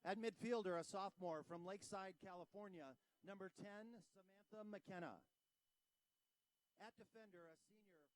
At midfielder, a sophomore from Lakeside, California, number 10, Samantha McKenna. At defender, a senior,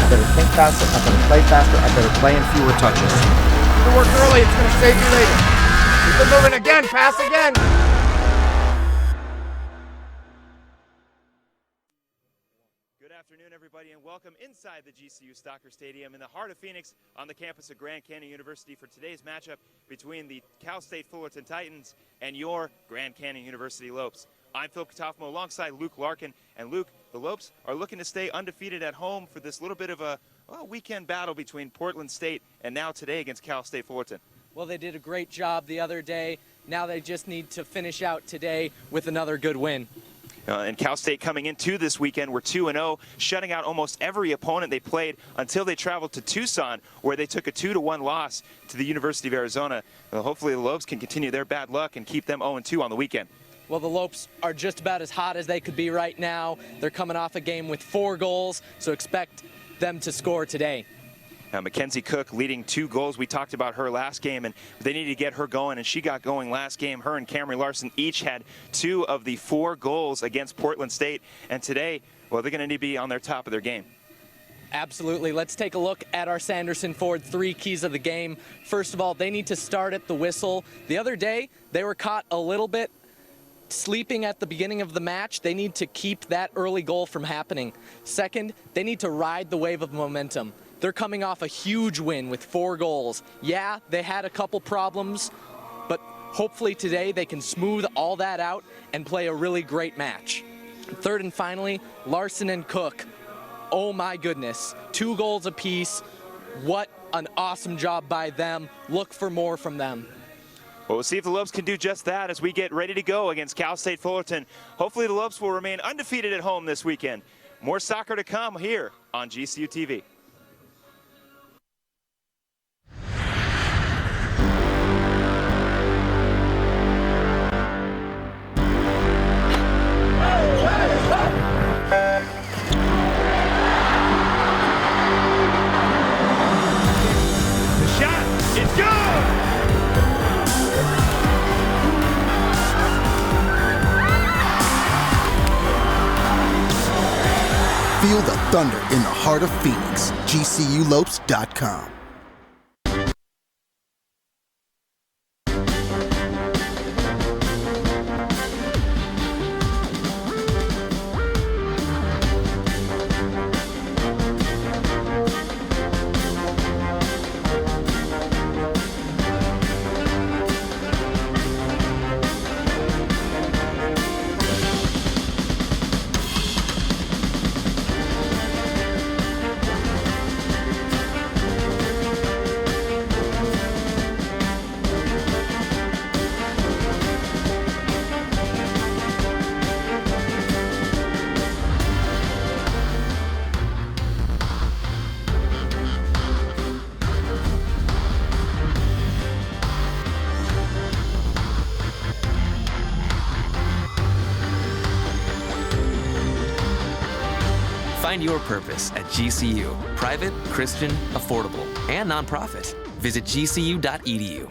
I better think faster, I better play faster, I better play in fewer touches. You work early, it's gonna save you later. Keep it moving again, pass again. Good afternoon, everybody, and welcome inside the GCU Soccer Stadium in the heart of Phoenix on the campus of Grand Canyon University for today's matchup between the Cal State Fullerton Titans and your Grand Canyon University Lopes. I'm Phil Katafmo alongside Luke Larkin, and Luke, the Lopes are looking to stay undefeated at home for this little bit of a weekend battle between Portland State and now today against Cal State Fullerton. Well, they did a great job the other day. Now they just need to finish out today with another good win. And Cal State coming into this weekend were 2-0, shutting out almost every opponent they played until they traveled to Tucson, where they took a 2-1 loss to the University of Arizona. Hopefully the Lopes can continue their bad luck and keep them 0-2 on the weekend. Well, the Lopes are just about as hot as they could be right now. They're coming off a game with 4 goals, so expect them to score today. Now, Mackenzie Cook leading 2 goals. We talked about her last game, and they needed to get her going, and she got going last game. Her and Camry Larson each had 2 of the 4 goals against Portland State, and today, well, they're going to need to be on their top of their game. Absolutely. Let's take a look at our Sanderson Ford 3 keys of the game. First of all, they need to start at the whistle. The other day, they were caught a little bit sleeping at the beginning of the match. They need to keep that early goal from happening. Second, they need to ride the wave of momentum. They're coming off a huge win with 4 goals. Yeah, they had a couple problems, but hopefully today they can smooth all that out and play a really great match. Third and finally, Larson and Cook. Oh my goodness, 2 goals apiece. What an awesome job by them. Look for more from them. Well, we'll see if the Lopes can do just that as we get ready to go against Cal State Fullerton. Hopefully the Lopes will remain undefeated at home this weekend. More soccer to come here on GCU TV. Feel the thunder in the heart of Phoenix. GCULopes.com. Find your purpose at GCU. Private, Christian, affordable, and nonprofit. Visit gcu.edu.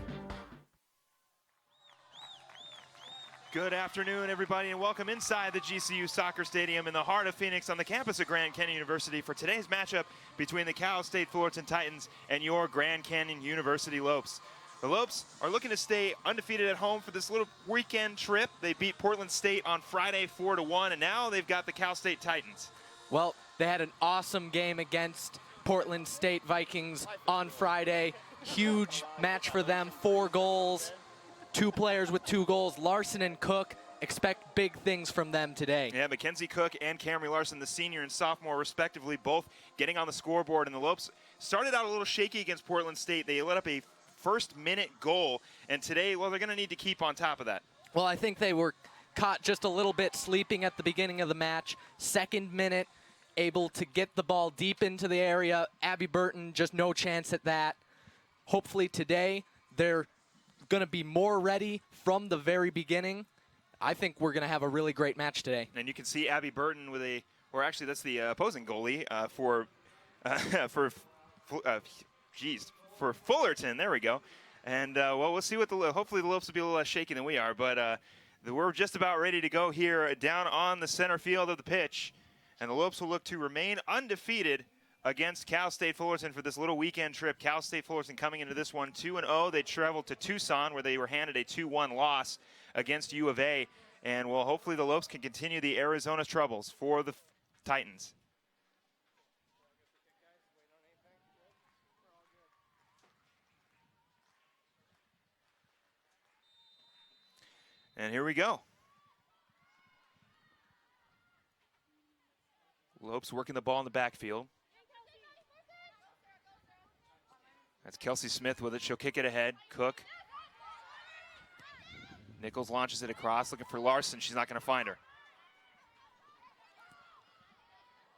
Good afternoon, everybody, and welcome inside the GCU Soccer Stadium in the heart of Phoenix on the campus of Grand Canyon University for today's matchup between the Cal State Fullerton Titans and your Grand Canyon University Lopes. The Lopes are looking to stay undefeated at home for this little weekend trip. They beat Portland State on Friday 4-1, and now they've got the Cal State Titans. Well, they had an awesome game against Portland State Vikings on Friday. Huge match for them, 4 goals. 2 players with 2 goals, Larson and Cook. Expect big things from them today. Yeah, Mackenzie Cook and Camry Larson, the senior and sophomore respectively, both getting on the scoreboard. And the Lopes started out a little shaky against Portland State. They let up a first-minute goal. And today, well, they're going to need to keep on top of that. Well, I think they were caught just a little bit sleeping at the beginning of the match. Second minute, able to get the ball deep into the area. Abby Burton, just no chance at that. Hopefully today, they're going to be more ready from the very beginning. I think we're going to have a really great match today. And you can see Abby Burton with or actually that's the opposing goalie for Fullerton. There we go. And well, we'll see what hopefully the Lopes will be a little less shaky than we are. But we're just about ready to go here down on the center field of the pitch, and the Lopes will look to remain undefeated against Cal State Fullerton for this little weekend trip. Cal State Fullerton coming into this one 2-0. They traveled to Tucson where they were handed a 2-1 loss against U of A. And well, hopefully the Lopes can continue the Arizona's troubles for the Titans. And here we go. Lopes working the ball in the backfield. That's Kelsey Smith with it. She'll kick it ahead. Cook. Nichols launches it across, looking for Larson. She's not going to find her.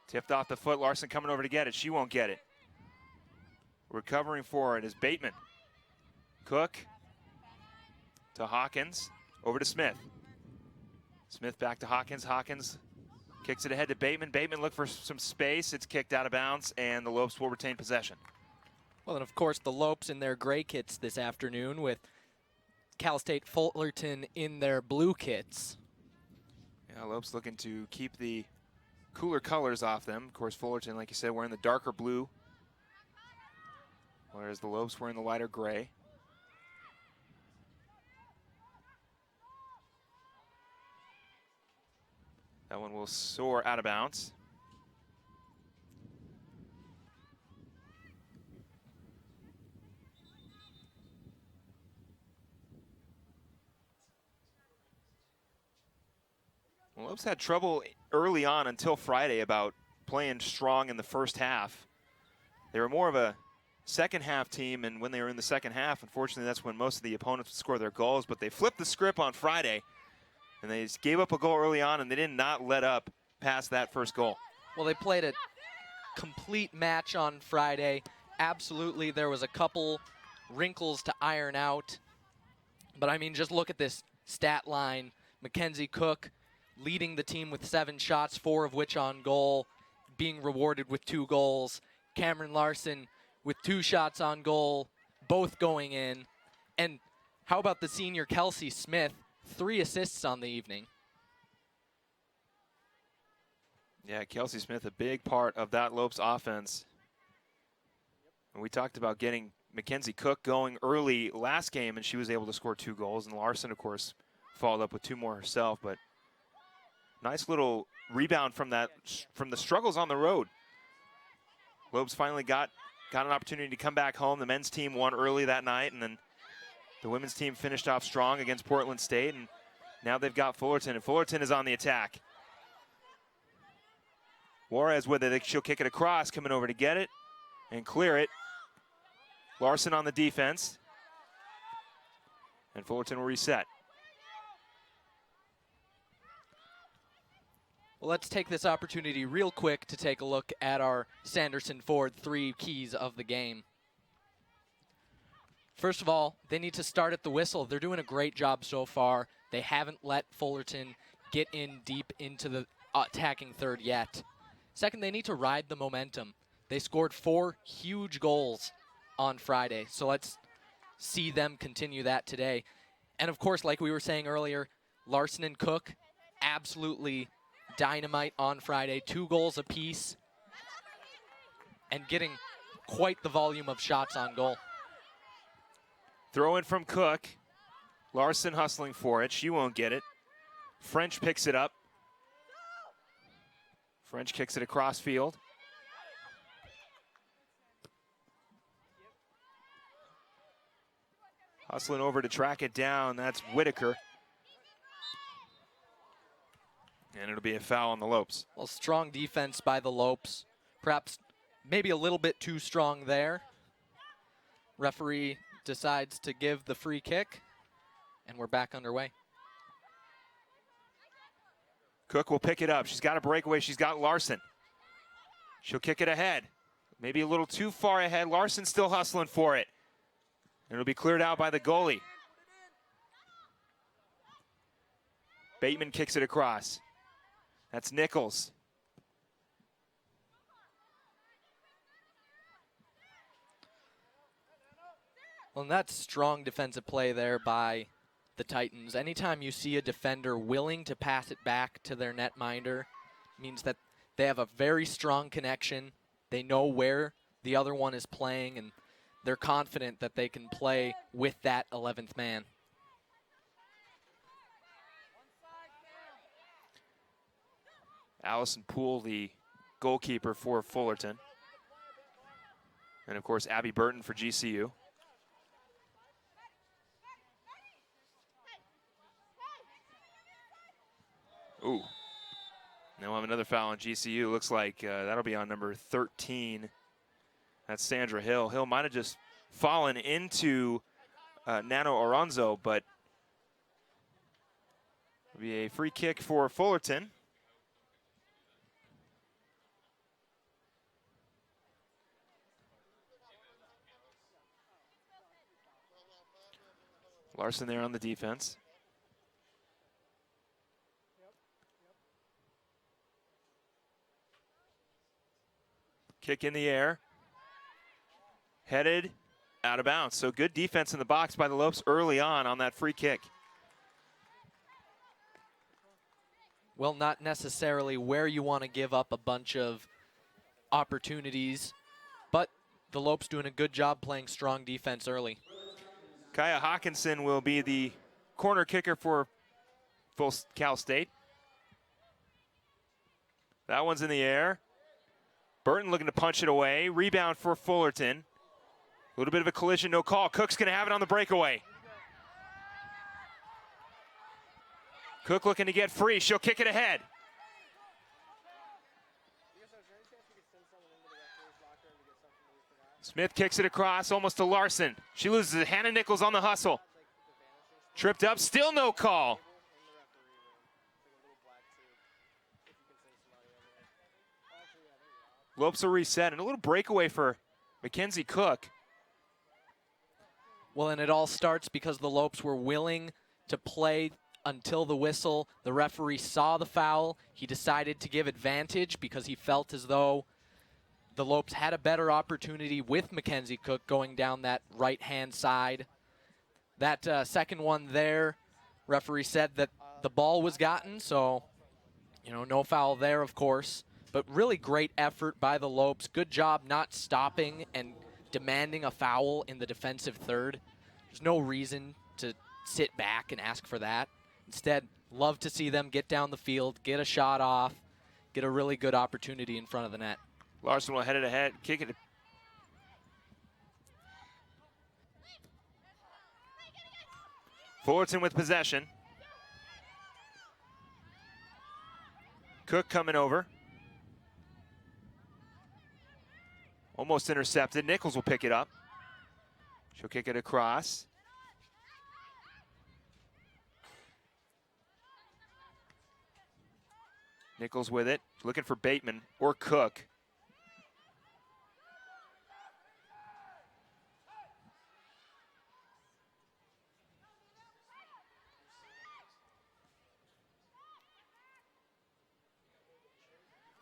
Tipped off the foot. Larson coming over to get it. She won't get it. Recovering for it is Bateman. Cook to Hawkins. Over to Smith. Smith back to Hawkins. Hawkins kicks it ahead to Bateman. Bateman look for some space. It's kicked out of bounds, and the Lopes will retain possession. Well, and of course, the Lopes in their gray kits this afternoon with Cal State Fullerton in their blue kits. Yeah, Lopes looking to keep the cooler colors off them. Of course, Fullerton, like you said, wearing the darker blue, whereas the Lopes wearing the lighter gray. That one will soar out of bounds. Well, Lopes had trouble early on until Friday about playing strong in the first half. They were more of a second half team, and when they were in the second half, unfortunately, that's when most of the opponents would score their goals. But they flipped the script on Friday, and they just gave up a goal early on, and they did not let up past that first goal. Well, they played a complete match on Friday. Absolutely, there was a couple wrinkles to iron out. But, I mean, just look at this stat line. Mackenzie Cook leading the team with 7 shots, 4 of which on goal, being rewarded with 2 goals. Cameron Larson with 2 shots on goal, both going in. And how about the senior Kelsey Smith? 3 assists on the evening. Yeah, Kelsey Smith, a big part of that Lopes offense. And we talked about getting Mackenzie Cook going early last game, and she was able to score 2 goals. And Larson, of course, followed up with 2 more herself. But nice little rebound from that, from the struggles on the road. Lopes finally got an opportunity to come back home. The men's team won early that night, and then the women's team finished off strong against Portland State, and now they've got Fullerton, and Fullerton is on the attack. Juarez with it. She'll kick it across, coming over to get it and clear it. Larson on the defense, and Fullerton will reset. Well, let's take this opportunity real quick to take a look at our Sanderson Ford 3 keys of the game. First of all, they need to start at the whistle. They're doing a great job so far. They haven't let Fullerton get in deep into the attacking third yet. Second, they need to ride the momentum. They scored 4 huge goals on Friday, so let's see them continue that today. And of course, like we were saying earlier, Larson and Cook, absolutely dynamite on Friday. 2 goals apiece and getting quite the volume of shots on goal. Throw in from Cook. Larson hustling for it. She won't get it. French picks it up. French kicks it across field. Hustling over to track it down. That's Whitaker. And it'll be a foul on the Lopes. Well, strong defense by the Lopes. Perhaps maybe a little bit too strong there. Referee decides to give the free kick, and we're back underway. Cook will pick it up. She's got a breakaway. She's got Larson. She'll kick it ahead. Maybe a little too far ahead. Larson still hustling for it. And it'll be cleared out by the goalie. Bateman kicks it across. That's Nichols. Well, and that's strong defensive play there by the Titans. Anytime you see a defender willing to pass it back to their netminder, means that they have a very strong connection. They know where the other one is playing, and they're confident that they can play with that 11th man. Allison Poole, the goalkeeper for Fullerton. And of course, Abby Burton for GCU. Ooh. Now we'll have another foul on GCU. Looks like that'll be on number 13. That's Sandra Hill. Hill might have just fallen into Nano Oronzo, but it'll be a free kick for Fullerton. Larson there on the defense. Kick in the air. Headed out of bounds. So good defense in the box by the Lopes early on that free kick. Well, not necessarily where you want to give up a bunch of opportunities, but the Lopes doing a good job playing strong defense early. Kaya Hawkinson will be the corner kicker for Cal State. That one's in the air. Burton looking to punch it away. Rebound for Fullerton. A little bit of a collision, no call. Cook's going to have it on the breakaway. Cook looking to get free. She'll kick it ahead. Smith kicks it across, almost to Larson. She loses it. Hannah Nichols on the hustle. Tripped up, still no call. Lopes will reset, and a little breakaway for Mackenzie Cook. Well, and it all starts because the Lopes were willing to play until the whistle. The referee saw the foul. He decided to give advantage because he felt as though the Lopes had a better opportunity with Mackenzie Cook going down that right-hand side. That second one there, referee said that the ball was gotten, so, no foul there, of course. But really great effort by the Lopes. Good job not stopping and demanding a foul in the defensive third. There's no reason to sit back and ask for that. Instead, love to see them get down the field, get a shot off, get a really good opportunity in front of the net. Larson will head it ahead, kick it. Fullerton with possession. Cook coming over. Almost intercepted. Nichols will pick it up. She'll kick it across. Nichols with it, looking for Bateman or Cook.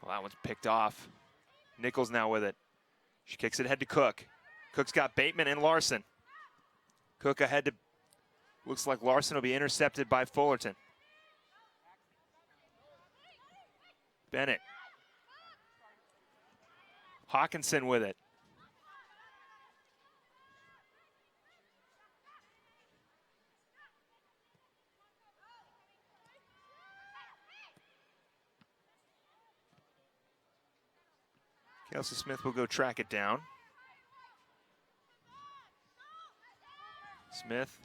Well, that one's picked off. Nichols now with it. She kicks it ahead to Cook. Cook's got Bateman and Larson. Cook ahead to, looks like Larson will be intercepted by Fullerton. Bennett. Hawkinson with it. Kelsey Smith will go track it down. Smith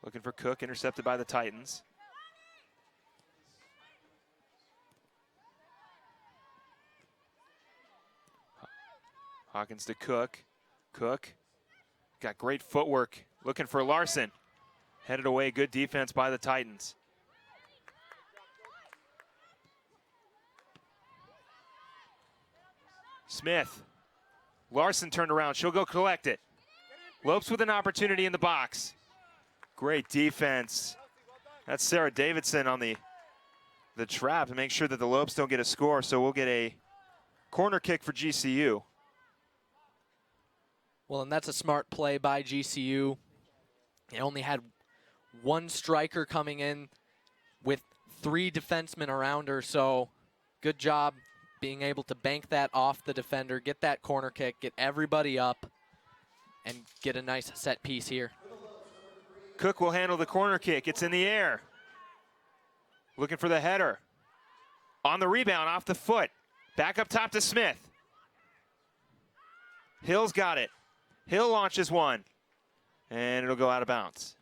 looking for Cook, intercepted by the Titans. Hawkins to Cook. Cook got great footwork, looking for Larson. Headed away, good defense by the Titans. Smith. Larson turned around, she'll go collect it. Lopes with an opportunity in the box. Great defense. That's Sarah Davidson on the trap to make sure that the Lopes don't get a score, so we'll get a corner kick for GCU. Well, and that's a smart play by GCU. They only had one striker coming in with 3 defensemen around her, so good job being able to bank that off the defender, get that corner kick, get everybody up, and get a nice set piece here. Cook will handle the corner kick. It's in the air. Looking for the header. On the rebound, off the foot. Back up top to Smith. Hill's got it. Hill launches one, and it'll go out of bounds.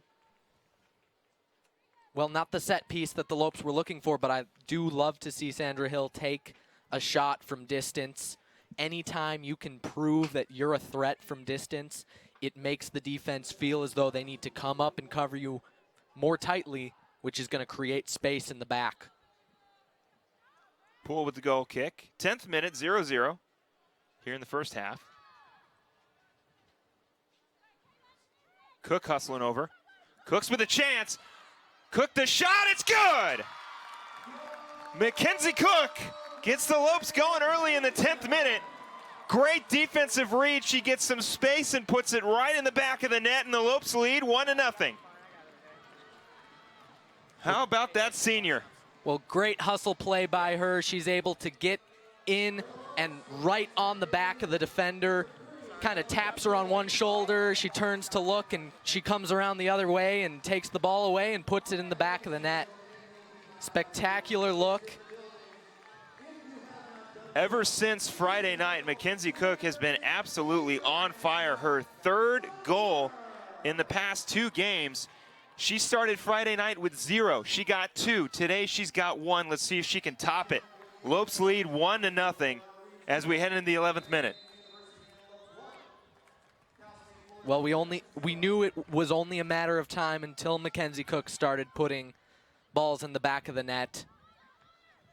Well, not the set piece that the Lopes were looking for, but I do love to see Sandra Hill take a shot from distance. Anytime you can prove that you're a threat from distance, it makes the defense feel as though they need to come up and cover you more tightly, which is going to create space in the back. Poole with the goal kick. 10th minute, 0-0 here in the first half. Cook hustling over. Cook's with a chance. Cook the shot, it's good! Mackenzie Cook gets the Lopes going early in the 10th minute. Great defensive read. She gets some space and puts it right in the back of the net, and the Lopes lead 1-0. How about that senior? Well, great hustle play by her. She's able to get in and right on the back of the defender. Kind of taps her on one shoulder. She turns to look, and she comes around the other way and takes the ball away and puts it in the back of the net. Spectacular look. Ever since Friday night, Mackenzie Cook has been absolutely on fire. Her 3rd goal in the past 2 games. She started Friday night with 0. She got 2. Today she's got 1. Let's see if she can top it. Lopes lead 1-0 as we head into the 11th minute. Well, we knew it was only a matter of time until Mackenzie Cook started putting balls in the back of the net.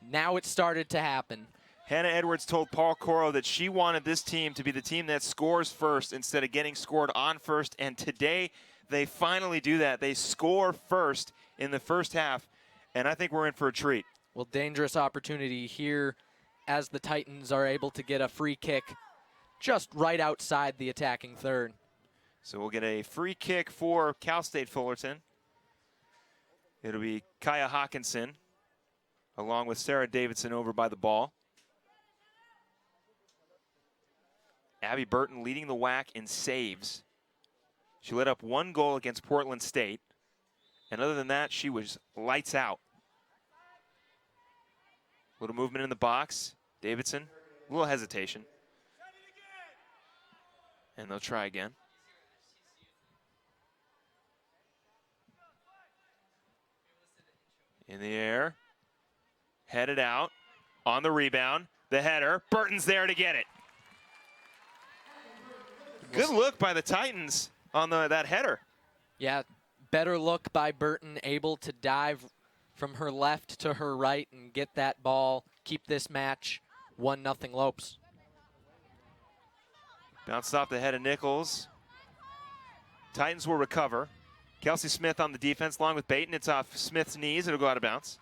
Now it started to happen. Hannah Edwards told Paul Coro that she wanted this team to be the team that scores first instead of getting scored on first, and today they finally do that. They score first in the first half, and I think we're in for a treat. Well, dangerous opportunity here as the Titans are able to get a free kick just right outside the attacking third. So we'll get a free kick for Cal State Fullerton. It'll be Kaya Hawkinson along with Sarah Davidson over by the ball. Abby Burton leading the WAC in saves. She let up 1 goal against Portland State. And other than that, she was lights out. Little movement in the box. Davidson, a little hesitation. And they'll try again. In the air. Headed out. On the rebound. The header. Burton's there to get it. Good look by the Titans on that header. Yeah, better look by Burton, able to dive from her left to her right and get that ball, keep this match 1-0 Lopes. Bounced off the head of Nichols. Titans will recover. Kelsey Smith on the defense along with Baton. It's off Smith's knees. It'll go out of bounds.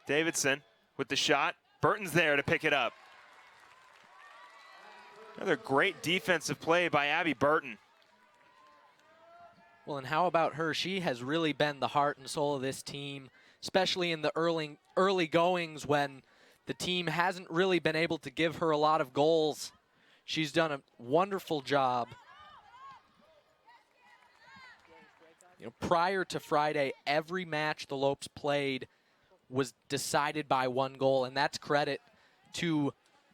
Davidson with the shot. Burton's there to pick it up. Another great defensive play by Abby Burton. Well, and how about her? She has really been the heart and soul of this team, especially in the early goings when the team hasn't really been able to give her a lot of goals. She's done a wonderful job. Prior to Friday, every match the Lopes played was decided by one goal, and that's credit to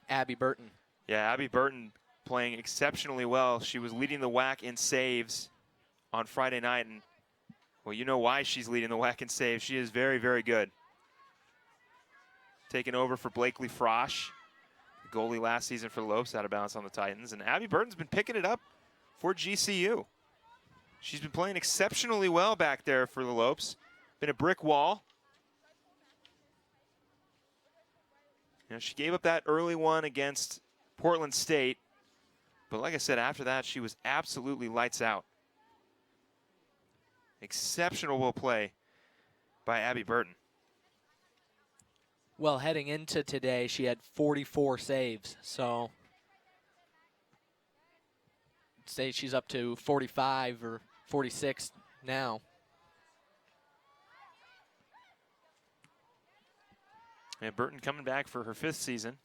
Abby Burton. Yeah, Abby Burton playing exceptionally well. She was leading the WAC in saves on Friday night, and well, you know why she's leading the WAC in saves. She is very, very good. Taking over for Blakely Frosch, the goalie last season for the Lopes, out of bounds on the Titans, and Abby Burton's been picking it up for GCU. She's been playing exceptionally well back there for the Lopes. Been a brick wall. She gave up that early one against Portland State, but like I said, after that, she was absolutely lights out. Exceptional play by Abby Burton. Well, heading into today, she had 44 saves, so I'd say she's up to 45 or 46 now. And Burton coming back for her 5th season.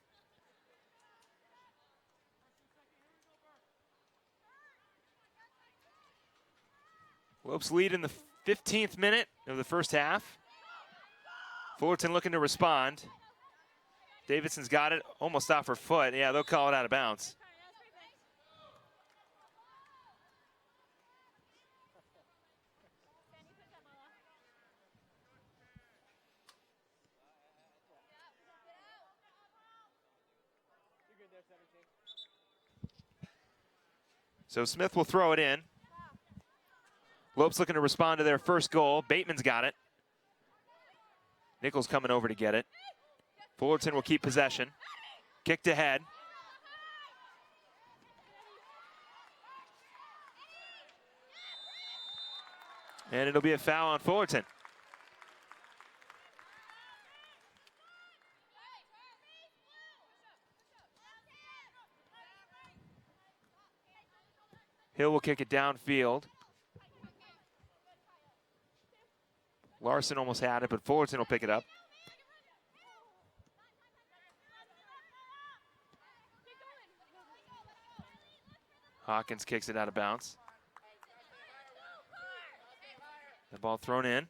Lopes lead in the 15th minute of the first half. Fullerton looking to respond. Davidson's got it almost off her foot. Yeah, they'll call it out of bounds. So Smith will throw it in. Lopes looking to respond to their first goal. Bateman's got it. Nichols coming over to get it. Fullerton will keep possession. Kicked ahead. And it'll be a foul on Fullerton. Hill will kick it downfield. Larson almost had it, but Fullerton will pick it up. Hawkins kicks it out of bounds. The ball thrown in.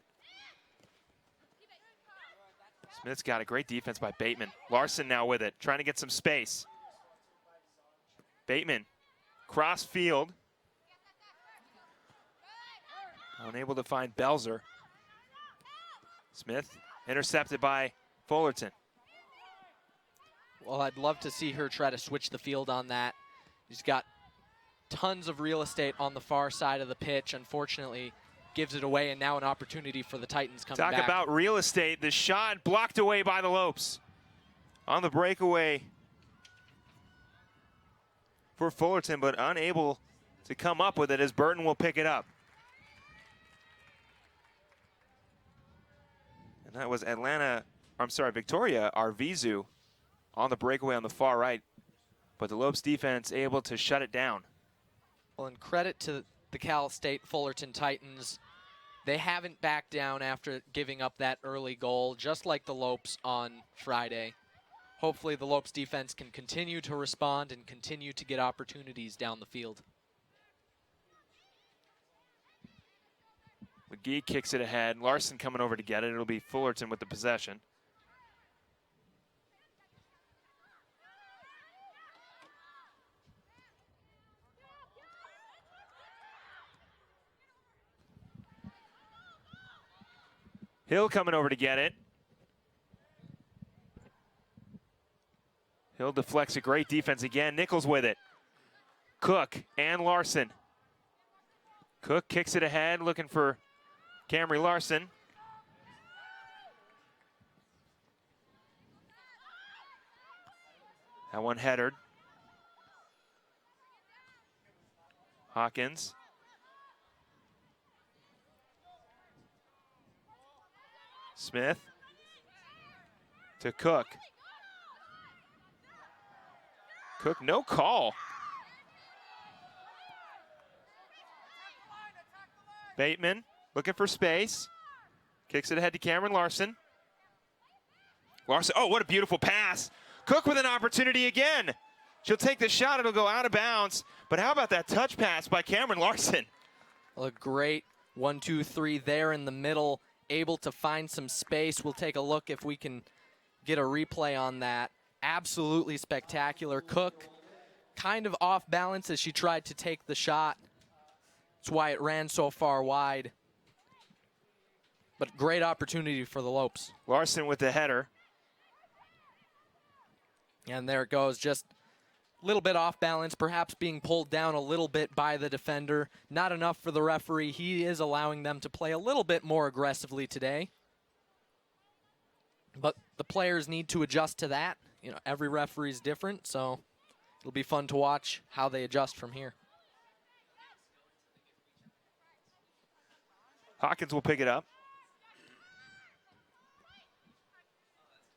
Smith's got a great defense by Bateman. Larson now with it, trying to get some space. Bateman, cross field. Unable to find Belzer. Smith intercepted by Fullerton. Well, I'd love to see her try to switch the field on that. He's got tons of real estate on the far side of the pitch. Unfortunately, gives it away, and now an opportunity for the Titans coming back. Talk about real estate. The shot blocked away by the Lopes. On the breakaway for Fullerton, but unable to come up with it as Burton will pick it up. And that was Victoria Arvizu on the breakaway on the far right. But the Lopes defense able to shut it down. Well, and credit to the Cal State Fullerton Titans. They haven't backed down after giving up that early goal, just like the Lopes on Friday. Hopefully the Lopes defense can continue to respond and continue to get opportunities down the field. McGee kicks it ahead. Larson coming over to get it. It'll be Fullerton with the possession. Hill coming over to get it. Hill deflects a great defense again. Nichols with it. Cook and Larson. Cook kicks it ahead, looking for Camry Larson. That one headered. Hawkins. Smith. to Cook. Cook, no call. Bateman looking for space. Kicks it ahead to Cameron Larson. Larson, oh, what a beautiful pass. Cook with an opportunity again. She'll take the shot, it'll go out of bounds. But how about that touch pass by Cameron Larson? Well, a great 1-2-3 there in the middle, able to find some space. We'll take a look if we can get a replay on that. Absolutely spectacular. Cook kind of off balance as she tried to take the shot. That's why it ran so far wide. But great opportunity for the Lopes. Larson with the header. And there it goes, just a little bit off balance, perhaps being pulled down a little bit by the defender. Not enough for the referee. He is allowing them to play a little bit more aggressively today. But the players need to adjust to that. You know, every referee is different, so it'll be fun to watch how they adjust from here. Hawkins will pick it up.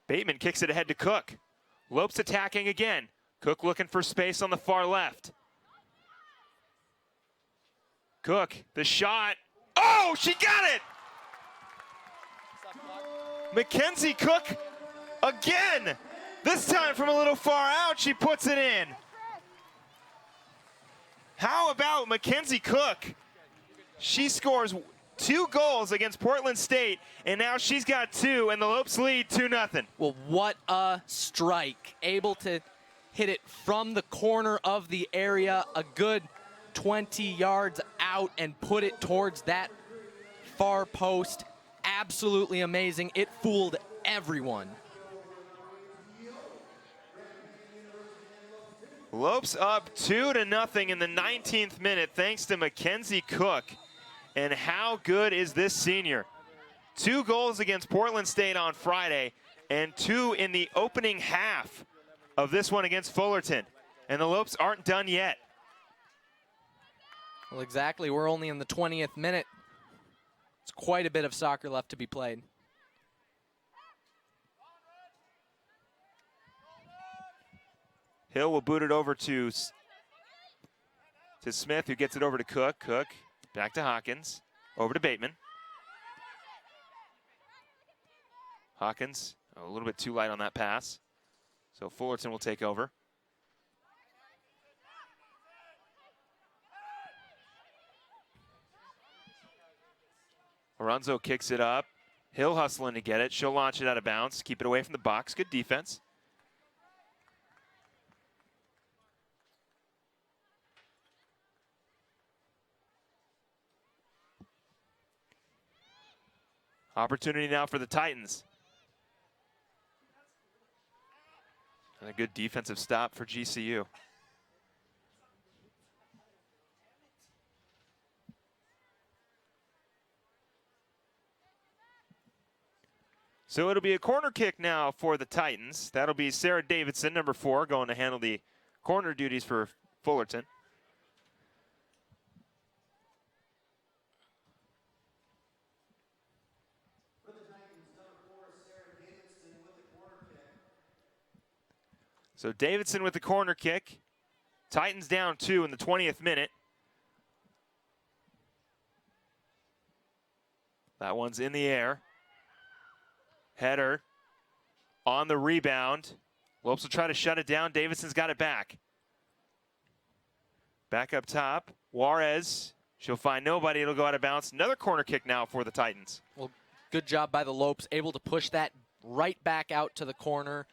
Bateman kicks it ahead to Cook. Lopes attacking again. Cook looking for space on the far left. Cook, the shot. Oh, she got it! Mackenzie Cook again. This time from a little far out, she puts it in. How about Mackenzie Cook? She scores 2 goals against Portland State, and now she's got 2, and the Lopes lead 2-0. Well, what a strike. Able to hit it from the corner of the area, a good 20 yards out, and put it towards that far post. Absolutely amazing. It fooled everyone. Lopes up 2-0 in the 19th minute thanks to Mackenzie Cook. And how good is this senior? 2 goals against Portland State on Friday and 2 in the opening half of this one against Fullerton. And the Lopes aren't done yet. Well, exactly. We're only in the 20th minute. It's quite a bit of soccer left to be played. Hill will boot it over to Smith, who gets it over to Cook. Cook back to Hawkins, over to Bateman. Hawkins, a little bit too light on that pass. So Fullerton will take over. Lorenzo kicks it up. Hill hustling to get it. She'll launch it out of bounds. Keep it away from the box. Good defense. Opportunity now for the Titans. And a good defensive stop for GCU. So it'll be a corner kick now for the Titans. That'll be Sarah Davidson, number 4, going to handle the corner duties for Fullerton. So Davidson with the corner kick. Titans down 2 in the 20th minute. That one's in the air. Header on the rebound. Lopes will try to shut it down. Davidson's got it back. Back up top. Juarez. She'll find nobody. It'll go out of bounds. Another corner kick now for the Titans. Well, good job by the Lopes, able to push that right back out to the corner.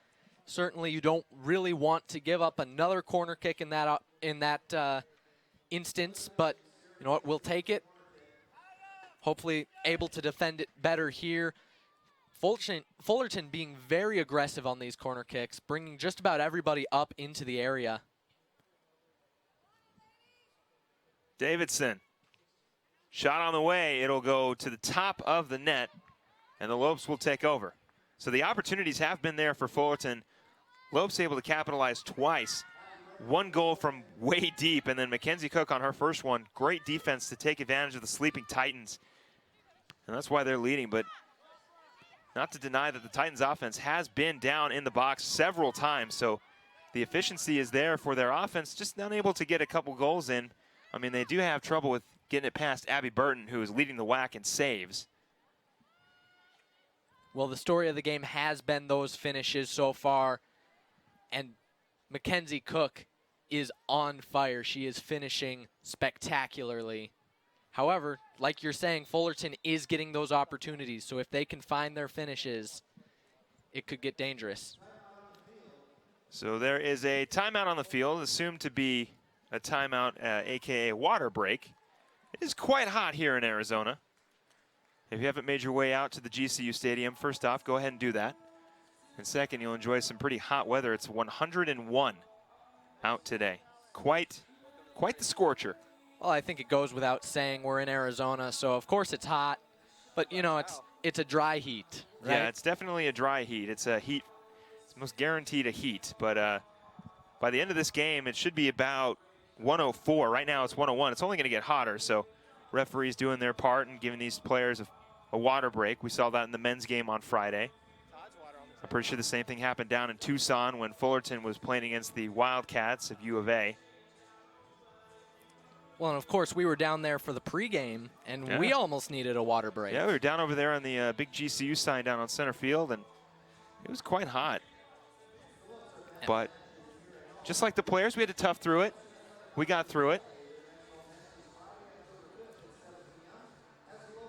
Certainly you don't really want to give up another corner kick in that instance, but you know what, we'll take it. Hopefully able to defend it better here. Fullerton being very aggressive on these corner kicks, bringing just about everybody up into the area. Davidson, shot on the way. It'll go to the top of the net, and the Lopes will take over. So the opportunities have been there for Fullerton. Lopes able to capitalize twice. 1 goal from way deep, and then Mackenzie Cook on her first one. Great defense to take advantage of the sleeping Titans. And that's why they're leading, but not to deny that the Titans offense has been down in the box several times, so the efficiency is there for their offense, just not able to get a couple goals in. I mean, they do have trouble with getting it past Abby Burton, who is leading the WAC in saves. Well, the story of the game has been those finishes so far, and Mackenzie Cook is on fire. She is finishing spectacularly. However, like you're saying, Fullerton is getting those opportunities, so if they can find their finishes, it could get dangerous. So there is a timeout on the field, assumed to be a timeout, aka water break. It is quite hot here in Arizona. If you haven't made your way out to the GCU Stadium, first off, go ahead and do that. And second, you'll enjoy some pretty hot weather. It's 101 out today. Quite the scorcher. Well, I think it goes without saying we're in Arizona, so of course it's hot, but you know, it's a dry heat, right? Yeah, it's definitely a dry heat. It's a heat, it's most guaranteed a heat, but by the end of this game, it should be about 104. Right now it's 101. It's only going to get hotter, so referees doing their part and giving these players a water break. We saw that in the men's game on Friday. I'm pretty sure the same thing happened down in Tucson when Fullerton was playing against the Wildcats of U of A. Well, and of course, we were down there for the pregame, and we almost needed a water break. Yeah, we were down over there on the big GCU sign down on center field, and it was quite hot. But just like the players, we had to tough through it. We got through it.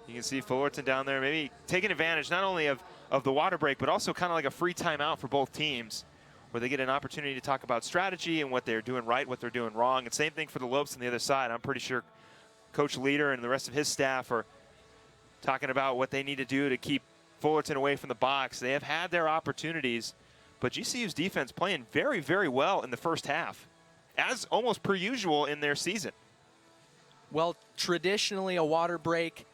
You can see Fullerton down there maybe taking advantage not only of the water break, but also kind of like a free timeout for both teams, where they get an opportunity to talk about strategy and what they're doing right, what they're doing wrong. And same thing for the Lopes on the other side. I'm pretty sure Coach Leader and the rest of his staff are talking about what they need to do to keep Fullerton away from the box. They have had their opportunities, but GCU's defense playing very, very well in the first half, as almost per usual in their season. Well, traditionally a water break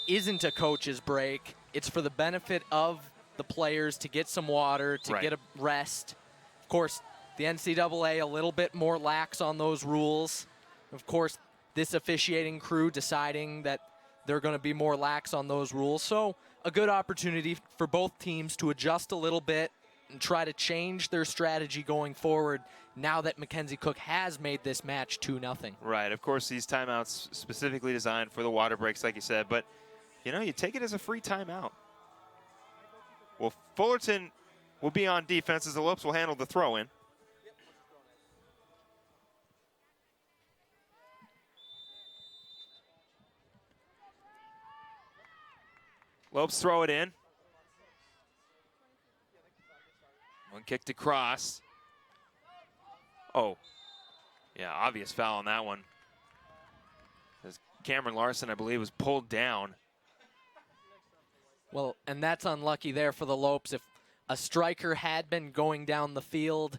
isn't a coach's break. It's for the benefit of the players to get some water, to get a rest. Of course, the NCAA a little bit more lax on those rules. Of course, this officiating crew deciding that they're going to be more lax on those rules. So a good opportunity for both teams to adjust a little bit and try to change their strategy going forward now that Mackenzie Cook has made this match 2-0. Right. Of course, these timeouts specifically designed for the water breaks, like you said. But, you know, you take it as a free timeout. Well, Fullerton will be on defense as the Lopes will handle the throw-in. Lopes throw it in. One kicked across. Oh, yeah, obvious foul on that one. As Cameron Larson, I believe, was pulled down. Well, and that's unlucky there for the Lopes. If a striker had been going down the field,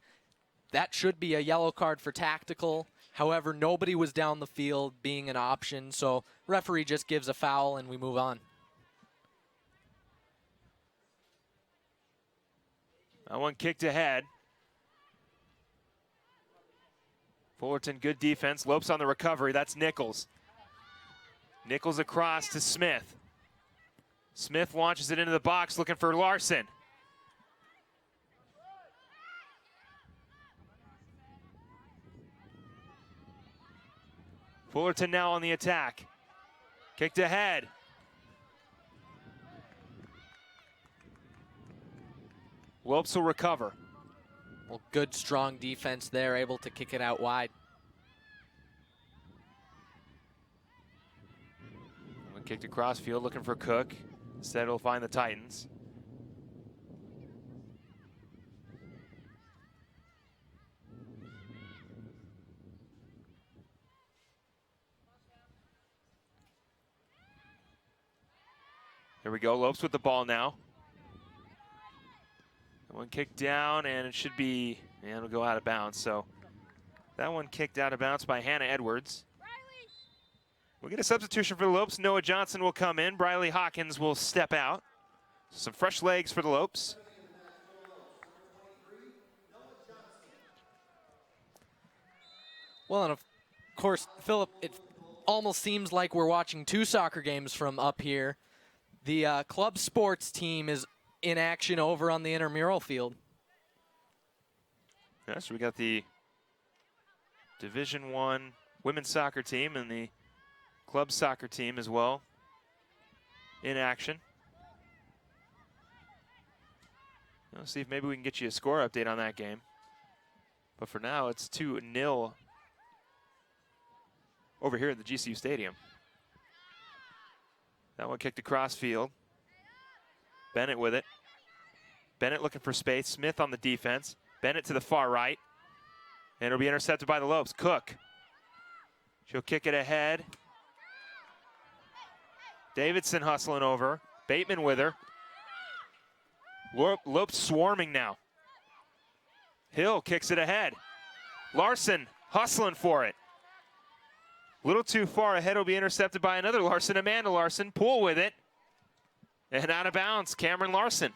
that should be a yellow card for tactical. However, nobody was down the field being an option, so referee just gives a foul and we move on. That one kicked ahead. Fullerton, good defense. Lopes on the recovery. That's Nichols. Nichols across to Smith. Smith launches it into the box looking for Larson. Fullerton now on the attack. Kicked ahead. Lopes will recover. Well, good, strong defense there, able to kick it out wide. One kicked across field looking for Cook. Instead, he'll find the Titans. Here we go, Lopes with the ball now. One kicked down, and it should be, and it'll go out of bounds. So that one kicked out of bounds by Hannah Edwards. We'll get a substitution for the Lopes. Noah Johnson will come in. Briley Hawkins will step out. Some fresh legs for the Lopes. Well, and of course, Philip, it almost seems like we're watching two soccer games from up here. The club sports team is in action over on the intramural field. Yes, we got the Division I women's soccer team and the club soccer team as well in action. Let's see if maybe we can get you a score update on that game. But for now, it's 2-0 over here at the GCU Stadium. That one kicked across field. Bennett with it. Bennett looking for space. Smith on the defense. Bennett to the far right. And it'll be intercepted by the Lopes. Cook. She'll kick it ahead. Davidson hustling over. Bateman with her. Lopes swarming now. Hill kicks it ahead. Larson hustling for it. A little too far ahead, will be intercepted by another Larson, Amanda Larson. Poole with it. And out of bounds, Cameron Larson.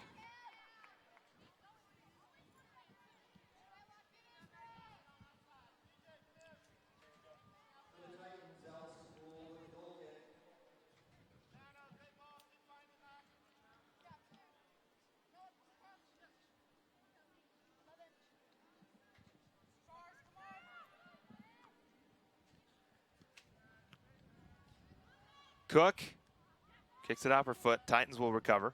Cook kicks it off her foot. Titans will recover.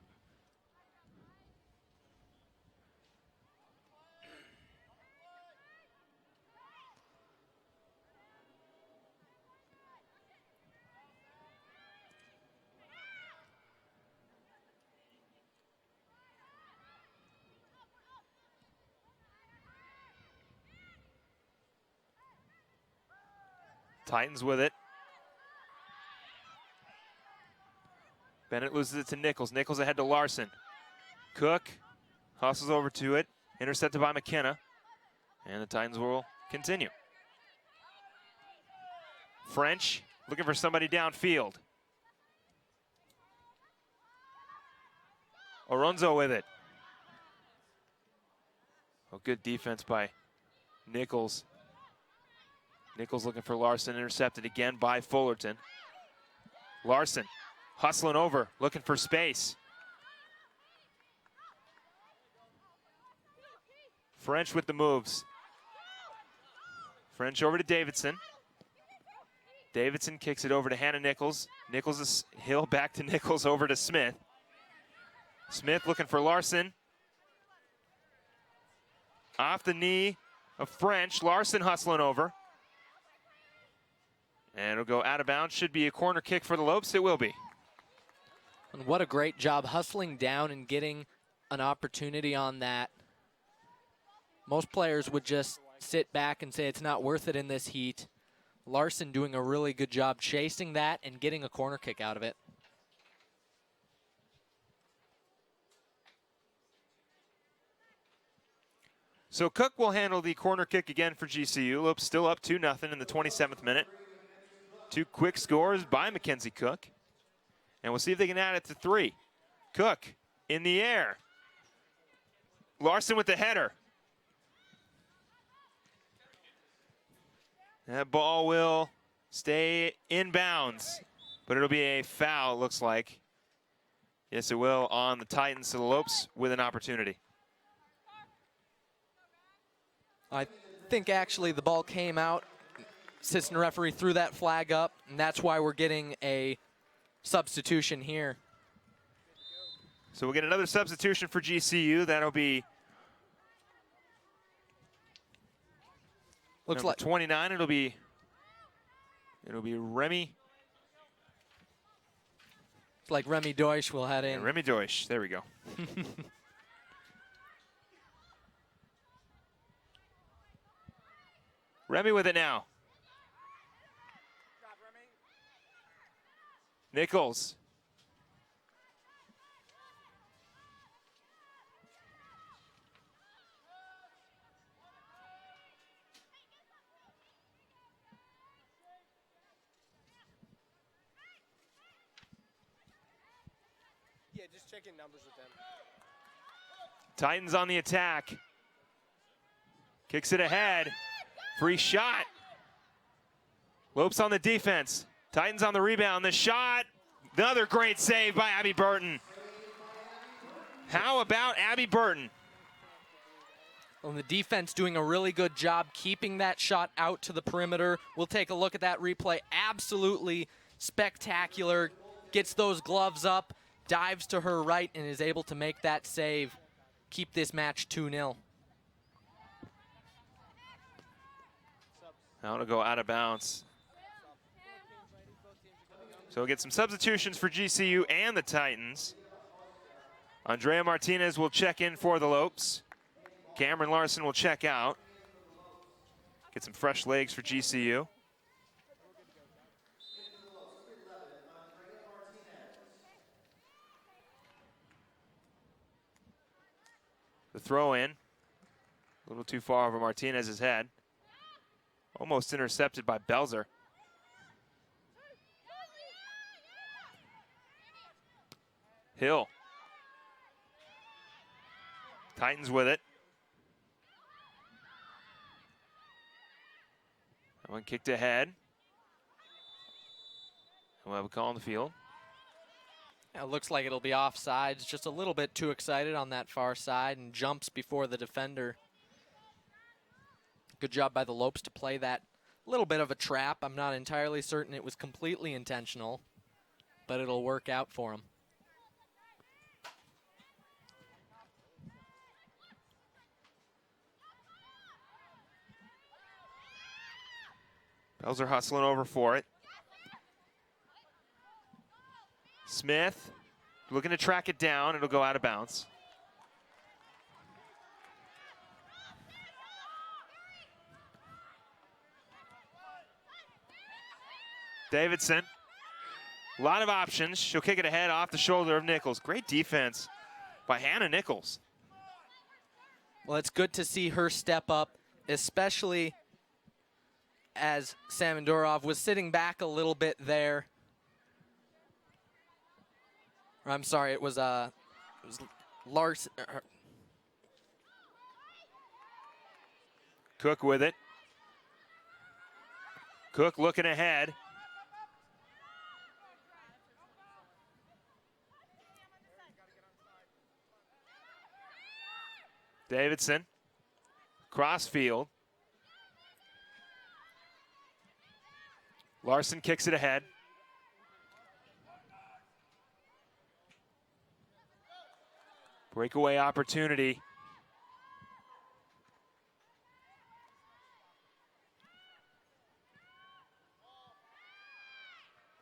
Titans with it. Bennett loses it to Nichols. Nichols ahead to Larson. Cook hustles over to it. Intercepted by McKenna. And the Titans will continue. French looking for somebody downfield. Oronzo with it. Oh, good defense by Nichols. Nichols looking for Larson. Intercepted again by Fullerton. Larson hustling over, looking for space. French with the moves. French over to Davidson. Davidson kicks it over to Hannah Nichols. Nichols is Hill back to Nichols over to Smith. Smith looking for Larson. Off the knee of French. Larson hustling over. And it'll go out of bounds. Should be a corner kick for the Lopes. It will be. And what a great job hustling down and getting an opportunity on that. Most players would just sit back and say it's not worth it in this heat. Larson doing a really good job chasing that and getting a corner kick out of it. So Cook will handle the corner kick again for GCU. Lopes still up 2-0 in the 27th minute. Two quick scores by Mackenzie Cook. And we'll see if they can add it to 3. Cook in the air. Larson with the header. That ball will stay in bounds, but it'll be a foul, it looks like. Yes, it will on the Titans. So the Lopes with an opportunity. I think actually the ball came out. Assistant referee threw that flag up, and that's why we're getting a substitution here. So we'll get another substitution for GCU. That'll be looks number like 29. It'll be Remy. It's like Remy Deutsch will head in. Yeah, Remy Deutsch. There we go. Remy with it now. Nichols. Yeah, just checking numbers with them. Titans on the attack. Kicks it ahead. Free shot. Lopes on the defense. Titans on the rebound. The shot. Another great save by Abby Burton. How about Abby Burton? Well, the defense doing a really good job keeping that shot out to the perimeter. We'll take a look at that replay. Absolutely spectacular. Gets those gloves up, dives to her right, and is able to make that save. Keep this match 2-0. Now to go out of bounds. So we'll get some substitutions for GCU and the Titans. Andrea Martinez will check in for the Lopes. Cameron Larson will check out. Get some fresh legs for GCU. The throw in. A little too far over Martinez's head. Almost intercepted by Belzer. Hill. Titans with it. That one kicked ahead. We'll have a call on the field. It looks like it'll be offsides. Just a little bit too excited on that far side and jumps before the defender. Good job by the Lopes to play that little bit of a trap. I'm not entirely certain it was completely intentional, but it'll work out for him. Belzer hustling over for it. Smith looking to track it down. It'll go out of bounds. Davidson. A lot of options. She'll kick it ahead off the shoulder of Nichols. Great defense by Hannah Nichols. Well, it's good to see her step up, especially as Samandurov was sitting back a little bit there. Or, I'm sorry, it was Larson. Cook with it. Cook looking ahead. Davidson. Crossfield. Larson kicks it ahead. Breakaway opportunity.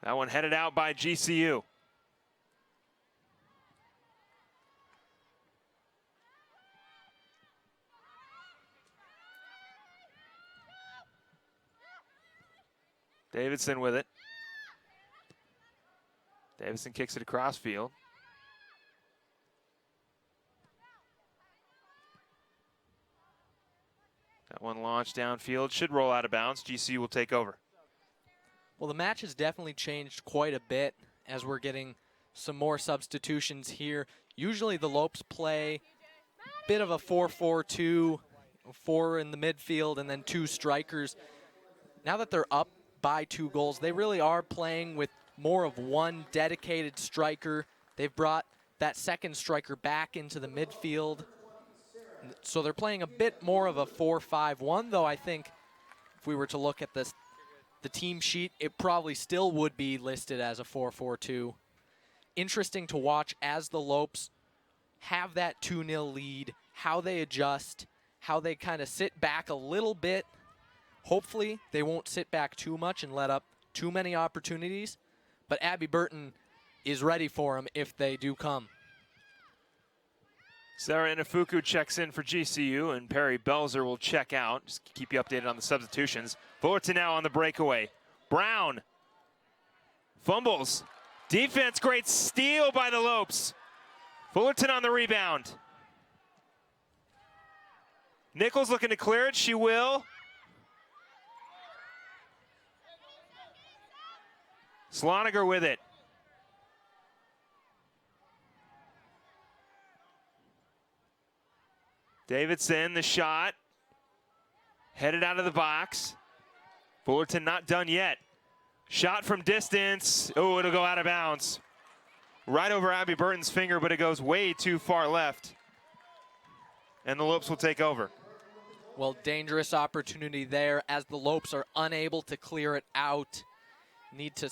That one headed out by GCU. Davidson with it. Davidson kicks it across field. That one launched downfield. Should roll out of bounds. GCU will take over. Well, the match has definitely changed quite a bit as we're getting some more substitutions here. Usually the Lopes play a bit of a 4-4-2, 4 in the midfield and then 2 strikers. Now that they're up by 2 goals, they really are playing with more of one dedicated striker. They've brought that second striker back into the midfield. So they're playing a bit more of a 4-5-1, though I think if we were to look at this, the team sheet, it probably still would be listed as a 4-4-2. Interesting to watch as the Lopes have that 2-0 lead, how they adjust, how they kind of sit back a little bit. Hopefully they won't sit back too much and let up too many opportunities, but Abby Burton is ready for them if they do come. Sarah Inafuku checks in for GCU, and Perry Belzer will check out. Just keep you updated on the substitutions. Fullerton now on the breakaway. Brown fumbles. Defense, great steal by the Lopes. Fullerton on the rebound. Nichols looking to clear it. She will. Sloniger with it. Davidson, the shot. Headed out of the box. Fullerton not done yet. Shot from distance. Oh, it'll go out of bounds. right over Abby Burton's finger, but it goes way too far left. And the Lopes will take over. Well, dangerous opportunity there as the Lopes are unable to clear it out. Need to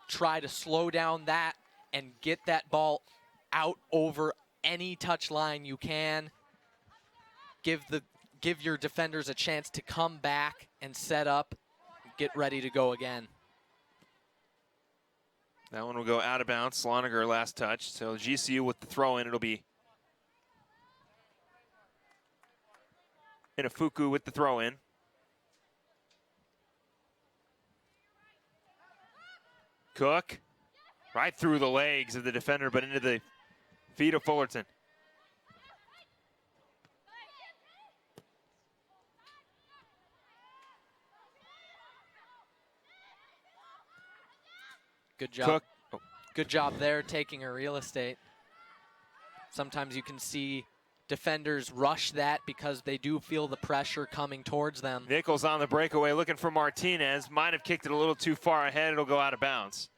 try to slow down that and get that ball out over any touch line you can. Give your defenders a chance to come back and set up, get ready to go again. That one will go out of bounds. Sloniger last touch. So GCU with the throw in, it'll be Inafuku with the throw in. Cook, right through the legs of the defender, but into the feet of Fullerton. Good job. Cook. Oh. Good job there taking her real estate. Sometimes you can see defenders rush that because they do feel the pressure coming towards them. Nichols on the breakaway looking for Martinez. Might have kicked it a little too far ahead. It'll go out of bounds.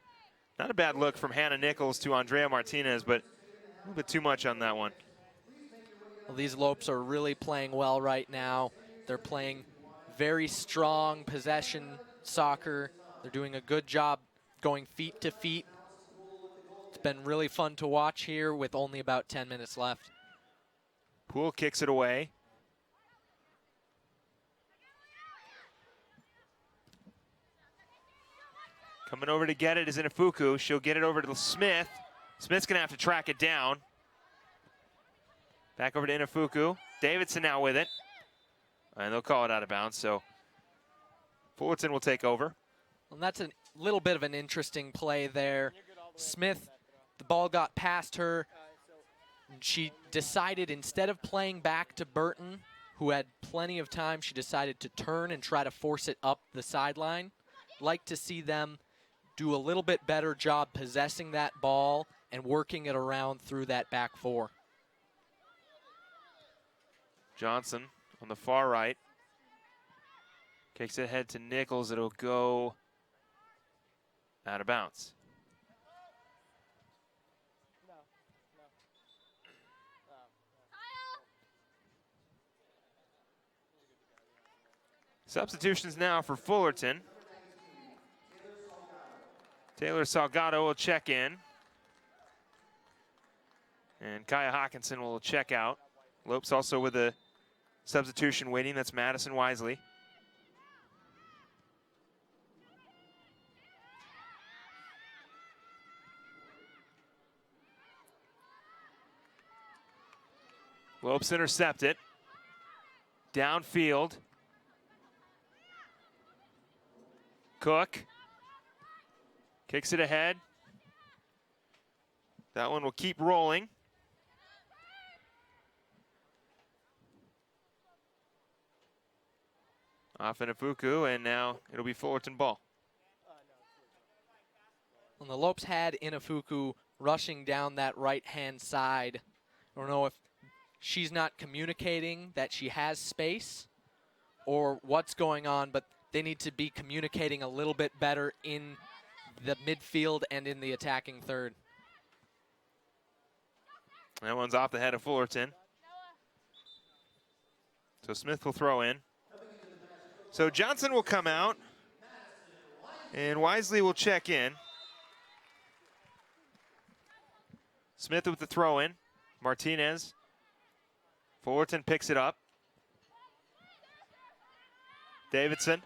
Not a bad look from Hannah Nichols to Andrea Martinez, but a little bit too much on that one. Well, these Lopes are really playing well right now. They're playing very strong possession soccer. They're doing a good job going feet to feet. It's been really fun to watch here with only about 10 minutes left. Poole kicks it away. Coming over to get it is Inafuku. She'll get it over to Smith. Smith's going to have to track it down. Back over to Inafuku. Davidson now with it. And they'll call it out of bounds, so Fullerton will take over. And that's a little bit of an interesting play there. Smith, the ball got past her. She decided, instead of playing back to Burton, who had plenty of time, she decided to turn and try to force it up the sideline. Like to see them do a little bit better job possessing that ball and working it around through that back four. Johnson on the far right. Kicks it ahead to Nichols. It'll go out of bounds. Substitutions now for Fullerton. Taylor Salgado will check in. And Kaya Hawkinson will check out. Lopes also with a substitution waiting. That's Madison Wisely. Lopes intercept it. Downfield. Cook kicks it ahead. That one will keep rolling. Off Inafuku, and now it'll be Fullerton ball. When the Lopes had Inafuku rushing down that right-hand side, I don't know if she's not communicating that she has space or what's going on, but they need to be communicating a little bit better in the midfield and in the attacking third. That one's off the head of Fullerton. So Smith will throw in. So Johnson will come out, and Wisely will check in. Smith with the throw in. Martinez. Fullerton picks it up. Davidson.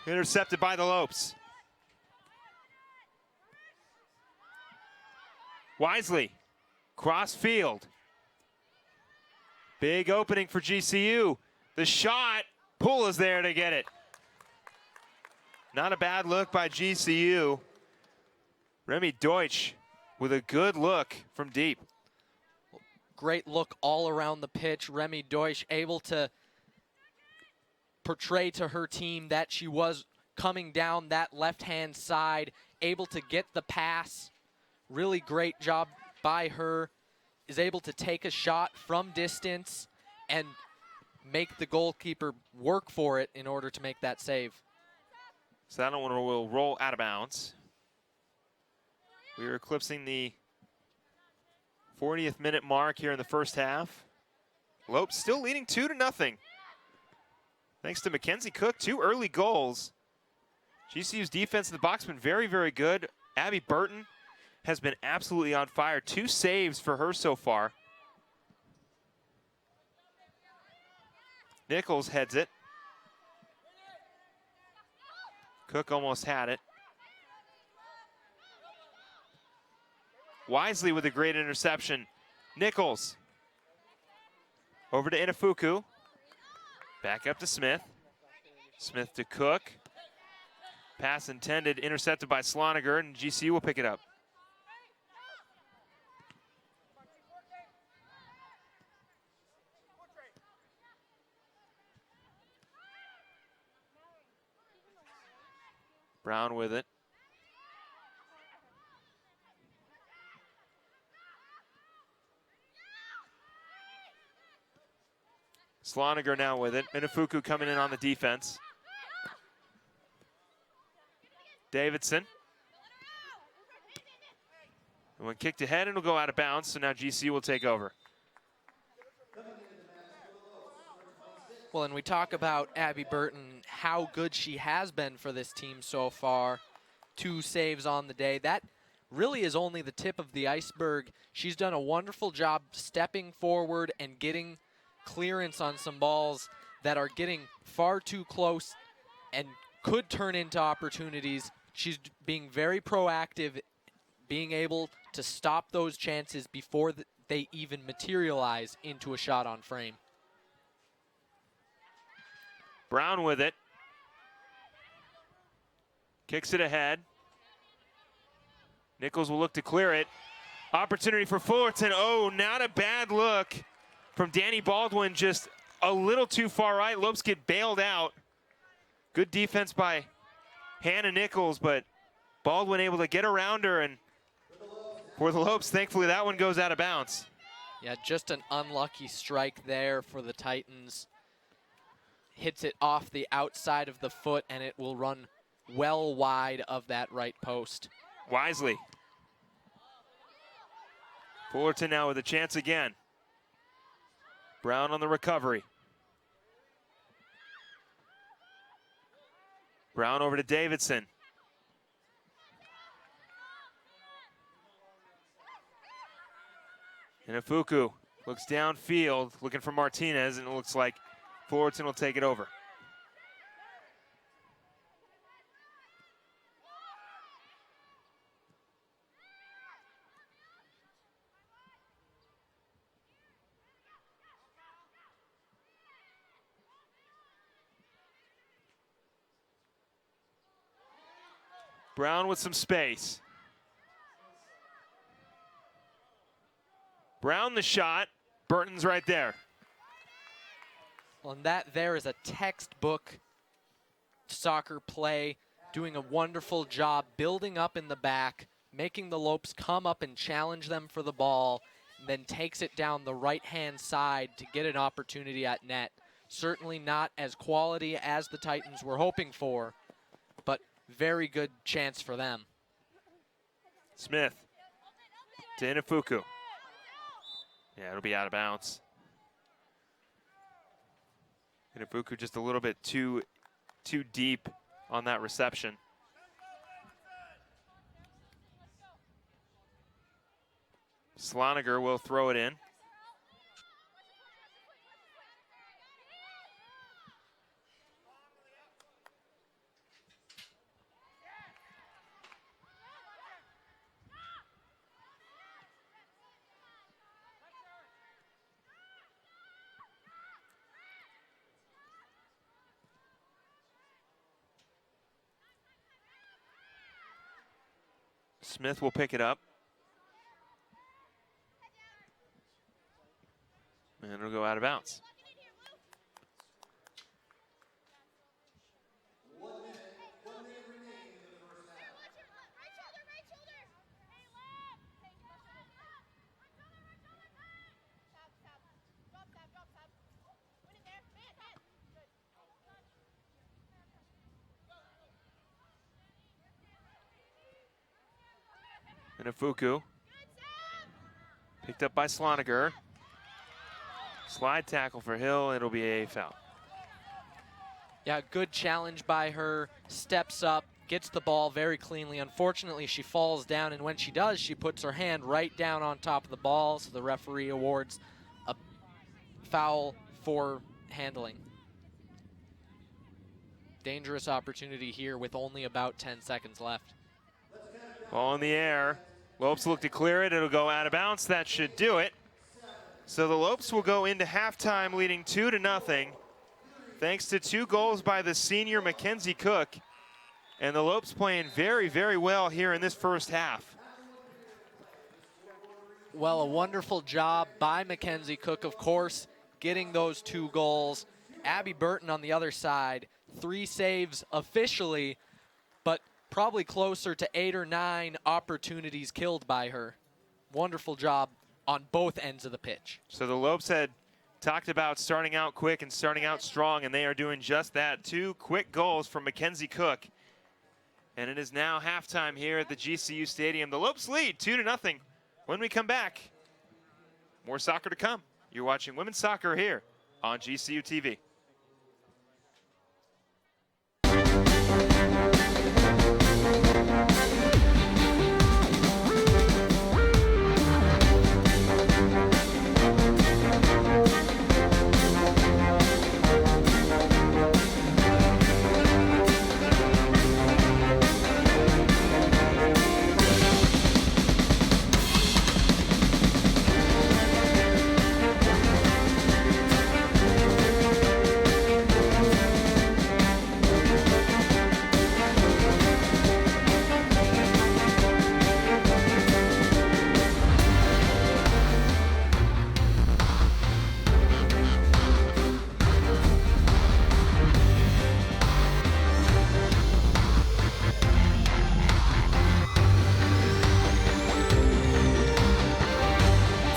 Intercepted by the Lopes. Wisely, cross field. Big opening for GCU. The shot, Poole is there to get it. Not a bad look by GCU. Remy Deutsch with a good look from deep. Great look all around the pitch. Remy Deutsch able to portray to her team that she was coming down that left-hand side, able to get the pass. Really great job by her. Is able to take a shot from distance and make the goalkeeper work for it in order to make that save. So that one will roll out of bounds. We are eclipsing the 40th minute mark here in the first half. Lopes still leading 2-0. Thanks to Mackenzie Cook, 2 early goals. GCU's defense in the box has been very, very good. Abby Burton has been absolutely on fire. 2 saves for her so far. Nichols heads it. Cook almost had it. Wisely with a great interception. Nichols. Over to Inafuku. Back up to Smith. Smith to Cook. Pass intended, intercepted by Sloniger, and GCU will pick it up. Brown with it. Sloniger now with it. Inafuku coming in on the defense. Davidson. And when kicked ahead, it'll go out of bounds, so now GCU will take over. Well, and we talk about Abby Burton, how good she has been for this team so far. 2 saves on the day. That really is only the tip of the iceberg. She's done a wonderful job stepping forward and getting clearance on some balls that are getting far too close and could turn into opportunities. She's being very proactive, being able to stop those chances before they even materialize into a shot on frame. Brown with it. Kicks it ahead. Nichols will look to clear it. Opportunity for Fullerton. Oh, not a bad look from Danny Baldwin, just a little too far right. Lopes get bailed out. Good defense by Hannah Nichols, but Baldwin able to get around her, and for the Lopes, thankfully that one goes out of bounds. Yeah, just an unlucky strike there for the Titans. Hits it off the outside of the foot, and it will run well wide of that right post. Wisely. Fullerton now with a chance again. Brown on the recovery. Brown over to Davidson. Inafuku looks downfield, looking for Martinez, and it looks like Fullerton will take it over. Brown with some space. Brown the shot. Burton's right there. Well, and that there is a textbook soccer play, doing a wonderful job building up in the back, making the Lopes come up and challenge them for the ball, and then takes it down the right-hand side to get an opportunity at net. Certainly not as quality as the Titans were hoping for, but very good chance for them. Smith to Inafuku. Yeah, it'll be out of bounds. Inafuku just a little bit too deep on that reception. Sloniger will throw it in. Smith will pick it up. And it'll go out of bounds. Kanafuku. Picked up by Sloniger. Slide tackle for Hill, it'll be a foul. Yeah, good challenge by her, steps up, gets the ball very cleanly. Unfortunately, she falls down, and when she does, she puts her hand right down on top of the ball, so the referee awards a foul for handling. Dangerous opportunity here with only about 10 seconds left. Ball in the air. Lopes look to clear it. It'll go out of bounds. That should do it. So the Lopes will go into halftime leading 2-0, thanks to 2 goals by the senior Mackenzie Cook. And the Lopes playing very, very well here in this first half. Well, a wonderful job by Mackenzie Cook, of course, getting those 2 goals. Abby Burton on the other side, 3 saves officially, but probably closer to 8 or 9 opportunities killed by her. Wonderful job on both ends of the pitch. So the Lopes had talked about starting out quick and starting out strong, and they are doing just that. 2 quick goals from Mackenzie Cook. And it is now halftime here at the GCU Stadium. The Lopes lead 2-0. When we come back, more soccer to come. You're watching women's soccer here on GCU TV.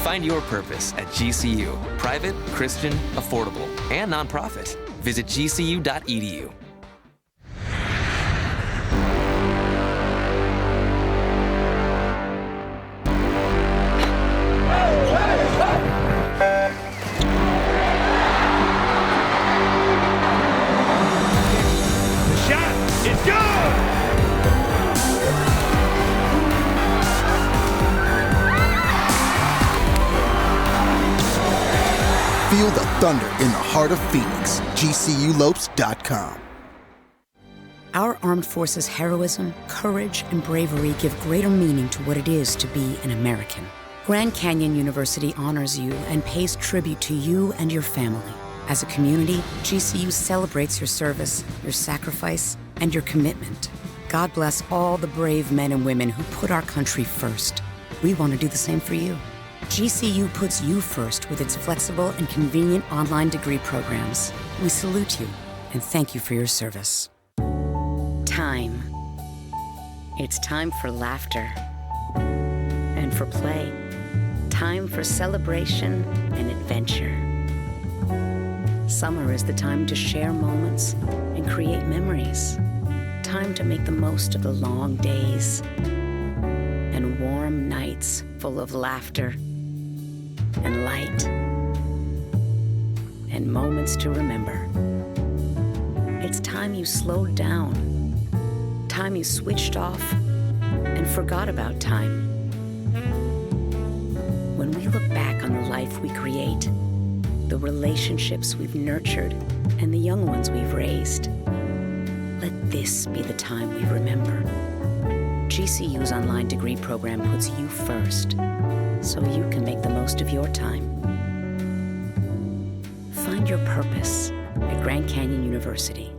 Find your purpose at GCU. Private, Christian, affordable, and nonprofit. Visit gcu.edu. Shot is good! Feel the thunder in the heart of Phoenix. GCULopes.com. Our armed forces' heroism, courage, and bravery give greater meaning to what it is to be an American. Grand Canyon University honors you and pays tribute to you and your family. As a community, GCU celebrates your service, your sacrifice, and your commitment. God bless all the brave men and women who put our country first. We want to do the same for you. GCU puts you first with its flexible and convenient online degree programs. We salute you and thank you for your service. Time. It's time for laughter and for play. Time for celebration and adventure. Summer is the time to share moments and create memories. Time to make the most of the long days and warm nights full of laughter and light and moments to remember. It's time you slowed down, time you switched off and forgot about time. When we look back on the life we create, the relationships we've nurtured, and the young ones we've raised, let this be the time we remember. GCU's online degree program puts you first, so you can make the most of your time. Find your purpose at Grand Canyon University.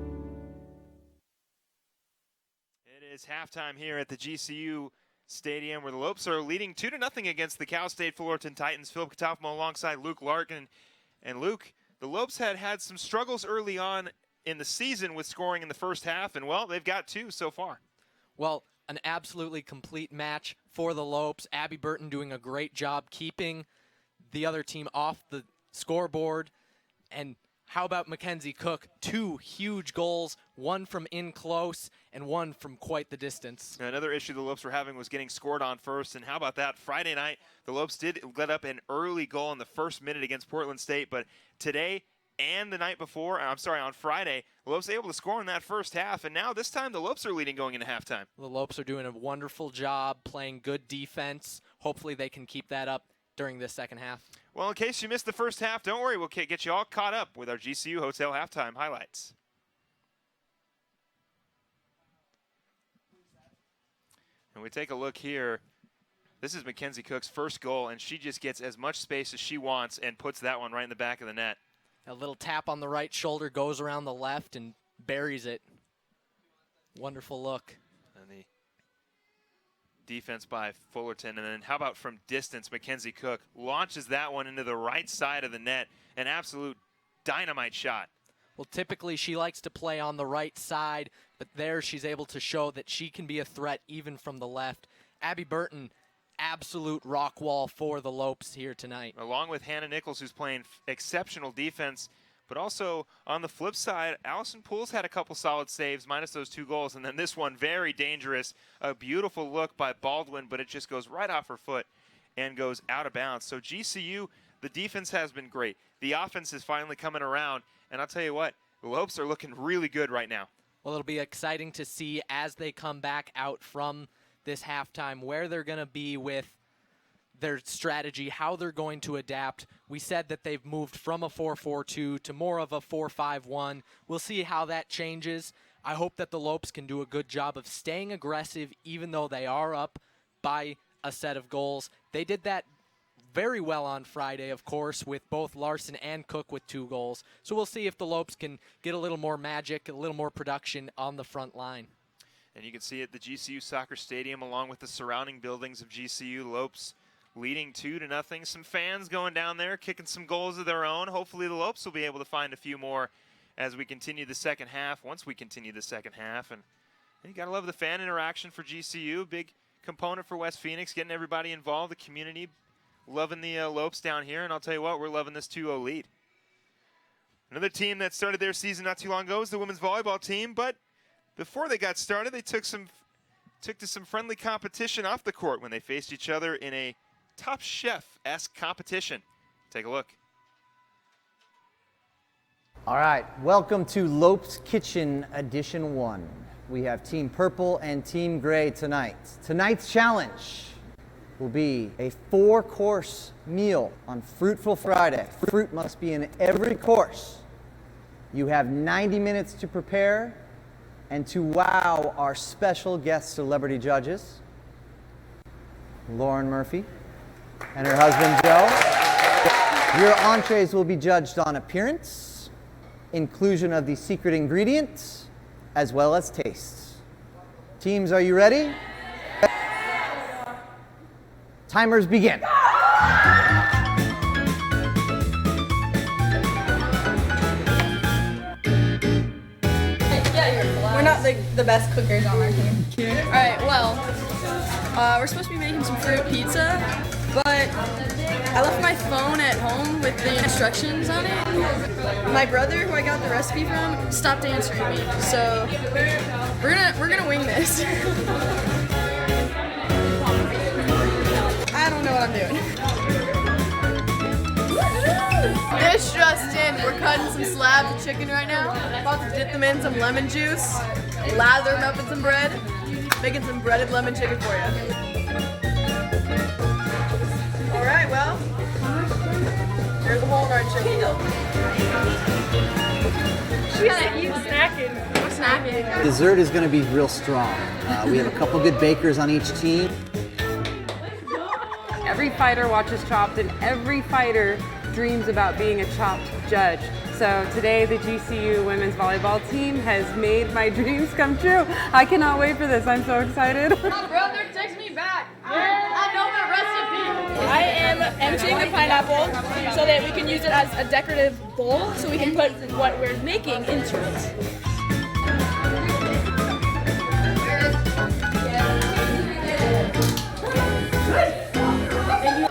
It is halftime here at the GCU Stadium, where the Lopes are leading 2-0 against the Cal State Fullerton Titans. Philip Katafmo alongside Luke Larkin. And Luke, the Lopes had some struggles early on in the season with scoring in the first half, and well, they've got 2 so far. Well, an absolutely complete match for the Lopes. Abby Burton doing a great job keeping the other team off the scoreboard. And How about Mackenzie Cook? 2 huge goals, one from in close and one from quite the distance. Another issue the Lopes were having was getting scored on first, and how about that? Friday night, the Lopes did let up an early goal in the first minute against Portland State, but today and the night before, on Friday, the Lopes able to score in that first half, and now this time the Lopes are leading going into halftime. The Lopes are doing a wonderful job playing good defense. Hopefully they can keep that up during this second half. Well, in case you missed the first half, don't worry. We'll get you all caught up with our GCU Hotel halftime highlights. And we take a look here. This is Mackenzie Cook's first goal, and she just gets as much space as she wants and puts that one right in the back of the net. A little tap on the right shoulder, goes around the left and buries it. Wonderful look. And the defense by Fullerton. And then how about from distance, Mackenzie Cook launches that one into the right side of the net. An absolute dynamite shot. Well, typically she likes to play on the right side, but there she's able to show that she can be a threat even from the left. Abby Burton, absolute rock wall for the Lopes here tonight. Along with Hannah Nichols, who's playing exceptional defense. But also, on the flip side, Allison Pools had a couple solid saves, minus those 2 goals. And then this one, very dangerous. A beautiful look by Baldwin, but it just goes right off her foot and goes out of bounds. So GCU, the defense has been great. The offense is finally coming around. And I'll tell you what, the Lopes are looking really good right now. Well, it'll be exciting to see as they come back out from this halftime where they're going to be with their strategy, how they're going to adapt. We said that they've moved from a 4-4-2 to more of a 4-5-1. We'll see how that changes. I hope that the Lopes can do a good job of staying aggressive even though they are up by a set of goals. They did that very well on Friday, of course, with both Larson and Cook with 2 goals. So we'll see if the Lopes can get a little more magic, a little more production on the front line. And you can see at the GCU Soccer Stadium, along with the surrounding buildings of GCU, Lopes leading 2-0. Some fans going down there, kicking some goals of their own. Hopefully the Lopes will be able to find a few more as we continue the second half, once we continue the second half. And you got to love the fan interaction for GCU. Big component for West Phoenix, getting everybody involved, the community loving the Lopes down here. And I'll tell you what, we're loving this 2-0 lead. Another team that started their season not too long ago is the women's volleyball team, but before they got started, they took to some friendly competition off the court when they faced each other in a Top Chef-esque competition. Take a look. All right, welcome to Lopes Kitchen Edition 1. We have Team Purple and Team Gray tonight. Tonight's challenge will be a 4-course meal on Fruitful Friday. Fruit must be in every course. You have 90 minutes to prepare and to wow our special guest celebrity judges, Lauren Murphy and her husband Joe. Your entrees will be judged on appearance, inclusion of the secret ingredients, as well as tastes. Teams, are you ready? Timers begin. We're not the best cookers on our team. All right, well, we're supposed to be making some fruit pizza, but I left my phone at home with the instructions on it. My brother, who I got the recipe from, stopped answering me, so we're gonna wing this. I don't know what I'm doing. Dish just in. We're cutting some slabs of chicken right now. About to dip them in some lemon juice, lather them up in some bread, making some breaded lemon chicken for you. All right, well, here's the whole nut chicken. She's snacking. We're snacking. Dessert is going to be real strong. We have a couple good bakers on each team. Every fighter watches Chopped, and every fighter dreams about being a Chopped judge. So today the GCU women's volleyball team has made my dreams come true. I cannot wait for this. I'm so excited. My brother texted me back. I know the recipe. I am emptying the pineapple so that we can use it as a decorative bowl so we can put what we're making into it.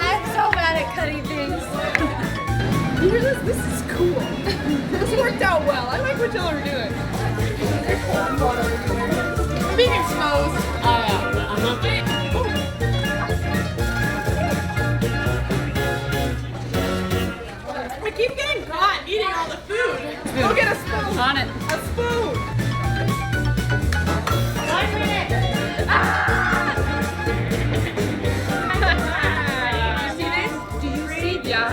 I'm so bad at cutting things. You hear this? This is cool. This worked out well. I like what y'all are doing. Being exposed. I keep getting caught eating all the food. Go get a spoon. On it. A spoon. 1 minute. Do you see this? Do you see? Yeah.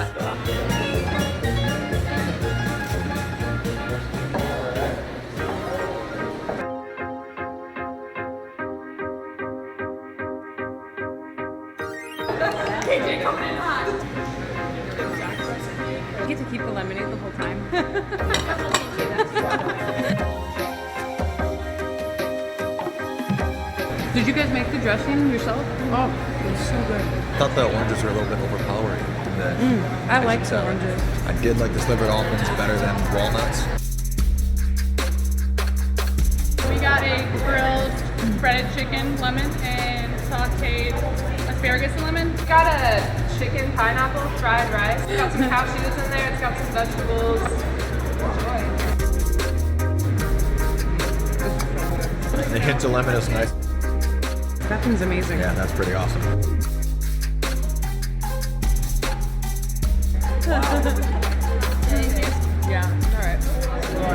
KJ coming in hot. You get to keep the lemonade the whole time. Did you guys make the dressing yourself? Oh, it's so good. I thought the oranges were a little bit overpowering. I like the oranges. I did like the slivered almonds better than walnuts. We got a grilled breaded chicken, lemon, and sauteed asparagus and lemon. We got a chicken pineapple fried rice. It's got some cashews in there. It's got some vegetables. Enjoy. The hint of lemon is nice. That thing's amazing. Yeah, that's pretty awesome. Yeah, all right.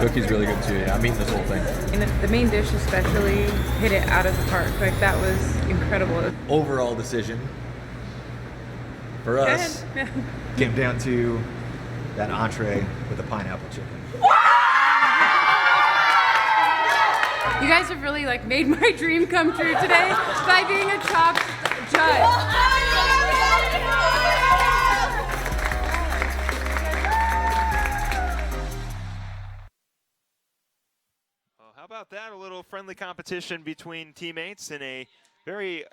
Cookie's really good too. Yeah, I'm eating this whole thing. And the main dish especially hit it out of the park. Like, that was incredible. Overall decision for us came down to that entree with the pineapple chicken. You guys have really made my dream come true today by being a chopped judge. How about that? A little friendly competition between teammates in a very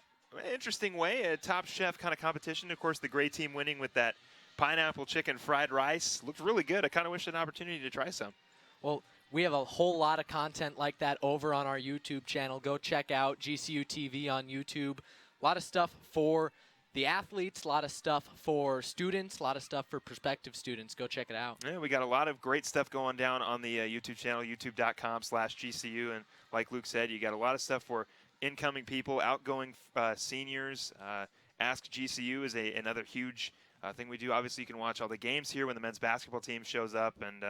interesting way. A Top Chef kind of competition. Of course, the gray team winning with that pineapple chicken fried rice. Looked really good. I kind of wish an opportunity to try some. Well, we have a whole lot of content like that over on our YouTube channel. Go check out GCU TV on YouTube. A lot of stuff for the athletes, a lot of stuff for students, a lot of stuff for prospective students. Go check it out. Yeah, we got a lot of great stuff going down on the YouTube channel, youtube.com/GCU. And like Luke said, you got a lot of stuff for incoming people, outgoing seniors. Ask GCU is another huge thing we do. Obviously, you can watch all the games here when the men's basketball team shows up, and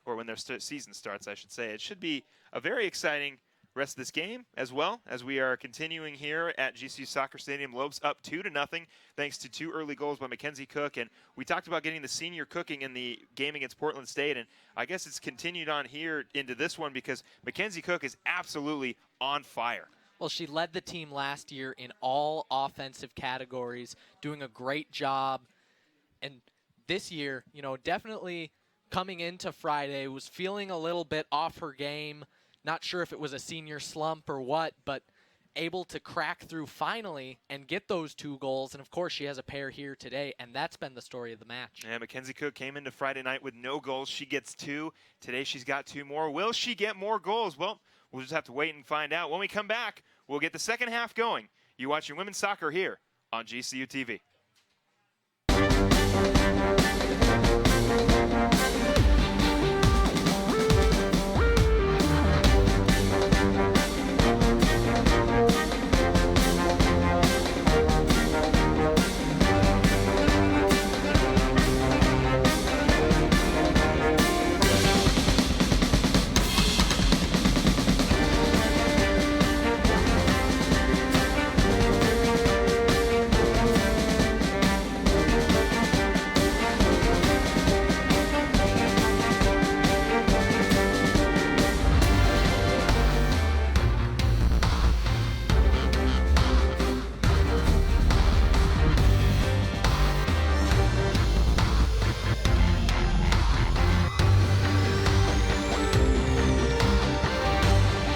or when their season starts, I should say. It should be a very exciting rest of this game, as well as we are continuing here at GCU Soccer Stadium. Lobes up 2-0 thanks to 2 early goals by Mackenzie Cook. And we talked about getting the senior cooking in the game against Portland State, and I guess it's continued on here into this one because Mackenzie Cook is absolutely on fire. Well, she led the team last year in all offensive categories, doing a great job. And this year, definitely coming into Friday, was feeling a little bit off her game. Not sure if it was a senior slump or what, but able to crack through finally and get those 2 goals. And, of course, she has a pair here today, and that's been the story of the match. Yeah, Mackenzie Cook came into Friday night with no goals. She gets 2. Today she's got 2 more. Will she get more goals? Well, we'll just have to wait and find out. When we come back, we'll get the second half going. You watch your women's soccer here on GCU TV.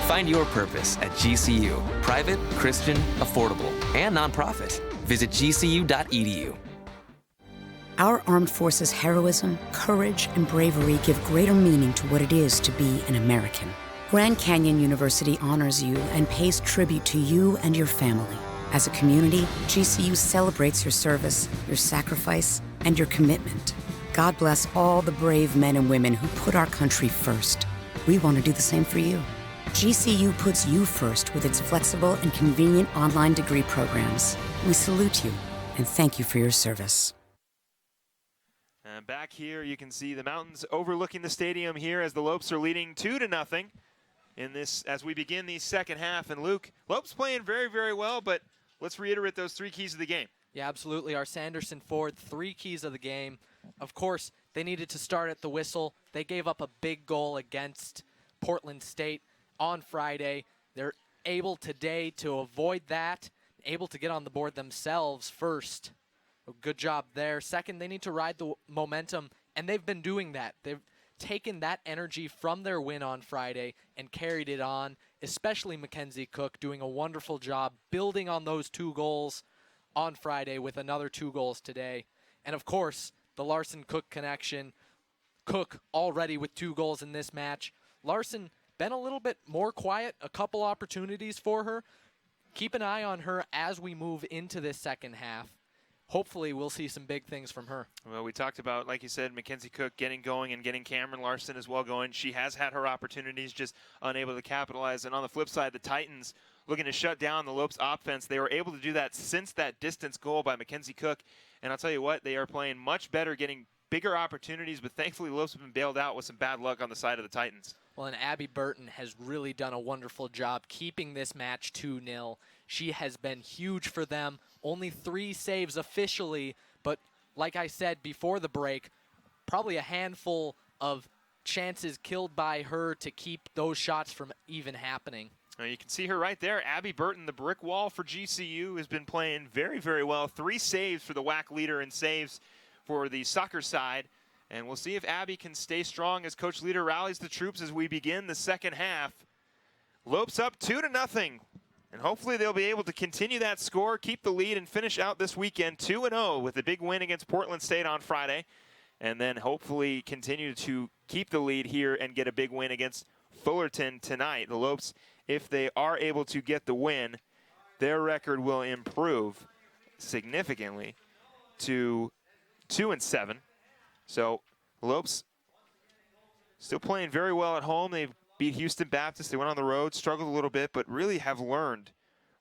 Find your purpose at GCU. Private, Christian, affordable, and nonprofit. Visit gcu.edu. Our armed forces' heroism, courage, and bravery give greater meaning to what it is to be an American. Grand Canyon University honors you and pays tribute to you and your family. As a community, GCU celebrates your service, your sacrifice, and your commitment. God bless all the brave men and women who put our country first. We want to do the same for you. GCU puts you first with its flexible and convenient online degree programs. We salute you and thank you for your service. And back here, you can see the mountains overlooking the stadium here as the Lopes are leading 2-0 in this as we begin the second half. And Luke, Lopes playing very, very well, but let's reiterate those 3 keys of the game. Yeah, absolutely. Our Sanderson Ford, 3 keys of the game. Of course, they needed to start at the whistle. They gave up a big goal against Portland State on Friday. They're able today to avoid that, able to get on the board themselves first. Good job there. Second, they need to ride the momentum, and they've been doing that. They've taken that energy from their win on Friday and carried it on, especially Mackenzie Cook doing a wonderful job building on those 2 goals on Friday with another 2 goals today. And of course, the Larson-Cook connection. Cook already with 2 goals in this match. Larson been a little bit more quiet, a couple opportunities for her. Keep an eye on her as we move into this second half. Hopefully we'll see some big things from her. Well, we talked about, like you said, Mackenzie Cook getting going and getting Cameron Larson as well going. She has had her opportunities, just unable to capitalize. And on the flip side, the Titans looking to shut down the Lopes offense. They were able to do that since that distance goal by Mackenzie Cook. And I'll tell you what, they are playing much better, getting bigger opportunities, but thankfully Lopes have been bailed out with some bad luck on the side of the Titans. Well, and Abby Burton has really done a wonderful job keeping this match 2-0. She has been huge for them. Only 3 saves officially, but like I said before the break, probably a handful of chances killed by her to keep those shots from even happening. You can see her right there. Abby Burton, the brick wall for GCU, has been playing very, very well. 3 saves for the WAC leader and saves for the soccer side. And we'll see if Abby can stay strong as Coach Leader rallies the troops as we begin the second half. Lopes up 2-0. And hopefully they'll be able to continue that score, keep the lead, and finish out this weekend 2-0 with a big win against Portland State on Friday. And then hopefully continue to keep the lead here and get a big win against Fullerton tonight. The Lopes, if they are able to get the win, their record will improve significantly to 2-7. So Lopes still playing very well at home. They've beat Houston Baptist. They went on the road, struggled a little bit, but really have learned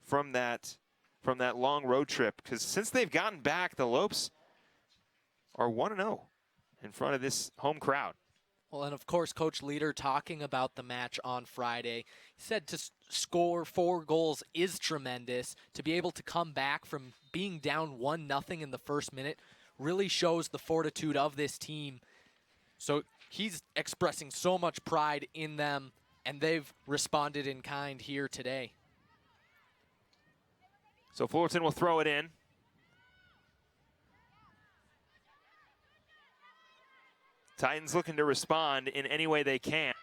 from that long road trip. Because since they've gotten back, the Lopes are 1-0 in front of this home crowd. Well, and of course, Coach Leader talking about the match on Friday, he said to score 4 goals is tremendous. To be able to come back from being down 1-0 in the first minute really shows the fortitude of this team. So he's expressing so much pride in them, and they've responded in kind here today. So Fullerton will throw it in. Titans looking to respond in any way they can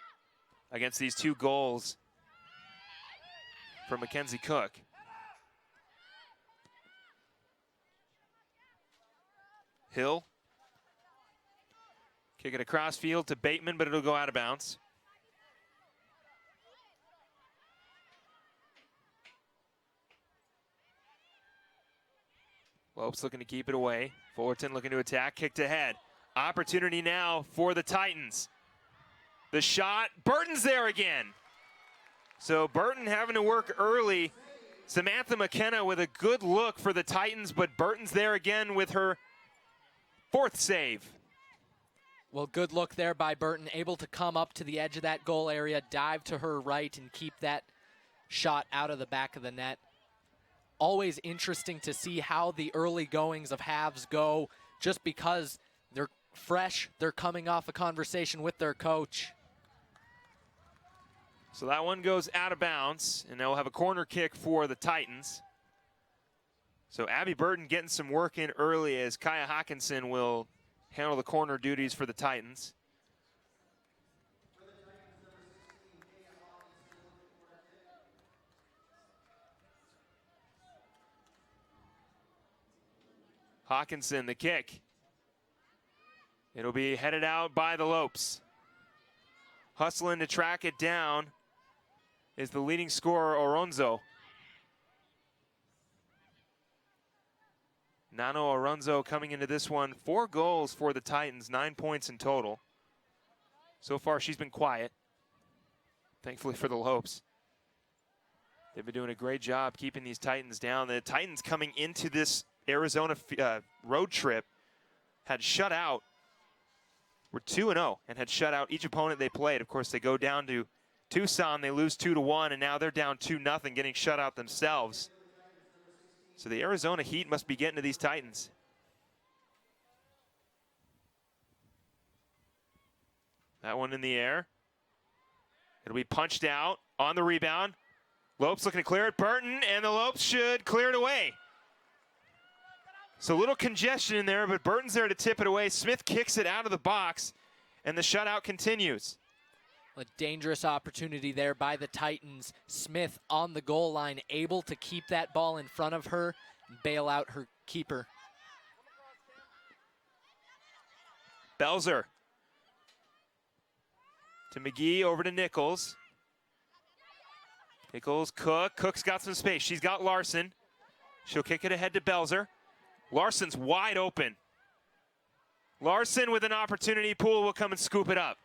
against these 2 goals from Mackenzie Cook. Hill. Kick it across field to Bateman, but it'll go out of bounds. Lopes looking to keep it away. Fullerton looking to attack, kicked ahead. Opportunity now for the Titans. The shot, Burton's there again. So Burton having to work early. Samantha McKenna with a good look for the Titans, but Burton's there again with her 4th save. Well, good look there by Burton, able to come up to the edge of that goal area, dive to her right, and keep that shot out of the back of the net. Always interesting to see how the early goings of halves go, just because they're fresh, they're coming off a conversation with their coach. So that one goes out of bounds, and they'll have a corner kick for the Titans. So Abby Burton getting some work in early as Kaya Hawkinson will handle the corner duties for the Titans. Hawkinson, the kick. It'll be headed out by the Lopes. Hustling to track it down is the leading scorer, Oronzo. Nano Arunzo coming into this one, 4 goals for the Titans, 9 points in total. So far, she's been quiet, thankfully for the Lopes. They've been doing a great job keeping these Titans down. The Titans coming into this Arizona road trip had shut out, were 2-0 and had shut out each opponent they played. Of course, they go down to Tucson, they lose 2-1, and now they're down 2-0, getting shut out themselves. So the Arizona Heat must be getting to these Titans. That one in the air. It'll be punched out on the rebound. Lopes looking to clear it. Burton, and the Lopes should clear it away. So a little congestion in there, but Burton's there to tip it away. Smith kicks it out of the box, and the shutout continues. A dangerous opportunity there by the Titans. Smith on the goal line, able to keep that ball in front of her and bail out her keeper. Belzer to McGee, over to Nichols. Nichols, Cook's got some space. She's got Larson. She'll kick it ahead to Belzer. Larson's wide open. Larson with an opportunity. Poole will come and scoop it up.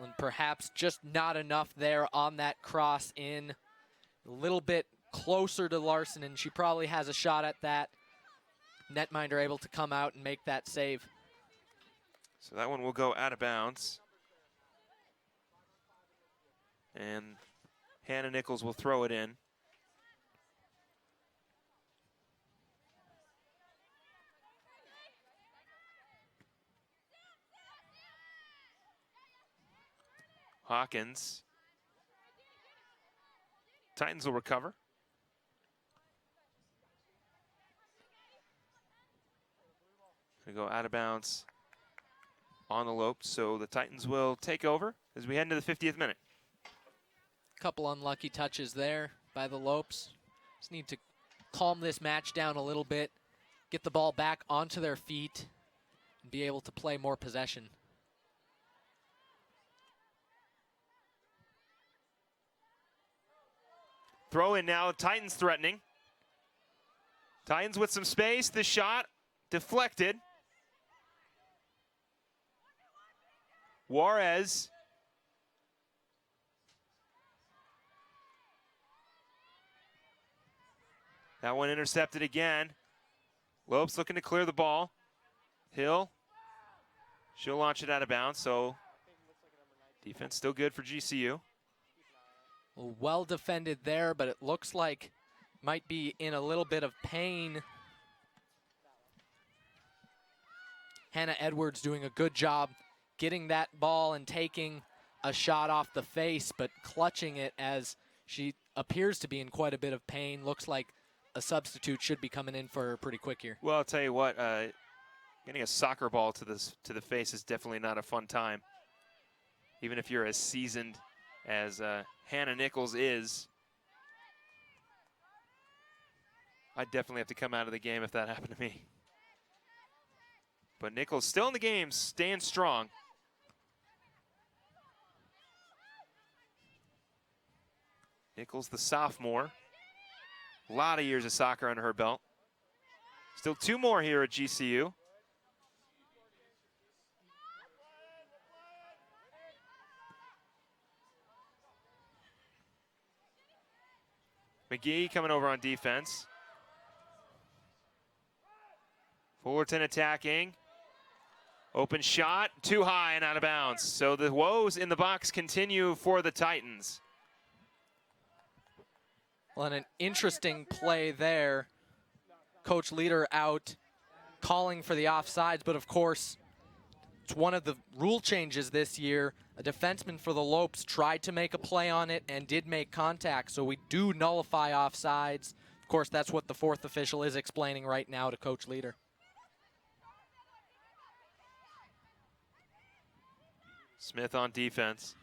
And perhaps just not enough there on that cross in. A little bit closer to Larson, and she probably has a shot at that. Netminder able to come out and make that save. So that one will go out of bounds. And Hannah Nichols will throw it in. Hawkins. Titans will recover. Gonna go out of bounds on the Lopes, so the Titans will take over as we head into the 50th minute. Couple unlucky touches there by the Lopes. Just need to calm this match down a little bit, get the ball back onto their feet, and be able to play more possession. Throw in now, Titans threatening. Titans with some space, the shot deflected. Juarez. That one intercepted again. Lopes looking to clear the ball. Hill. She'll launch it out of bounds, so defense still good for GCU. Well defended there, but it looks like might be in a little bit of pain. Hannah Edwards doing a good job getting that ball and taking a shot off the face, but clutching it as she appears to be in quite a bit of pain. Looks like a substitute should be coming in for her pretty quick here. Well, I'll tell you what, getting a soccer ball to the face is definitely not a fun time. Even if you're as seasoned as Hannah Nichols is, I'd definitely have to come out of the game if that happened to me. But Nichols still in the game, staying strong. Nichols, the sophomore. A lot of years of soccer under her belt. Still 2 more here at GCU. McGee coming over on defense. Fullerton attacking. Open shot, too high and out of bounds. So the woes in the box continue for the Titans. Well, and an interesting play there. Coach Leader out calling for the offsides, but of course, it's one of the rule changes this year. A defenseman for the Lopes tried to make a play on it and did make contact, so we do nullify offsides. Of course, that's what the 4th official is explaining right now to Coach Leader. Smith on defense.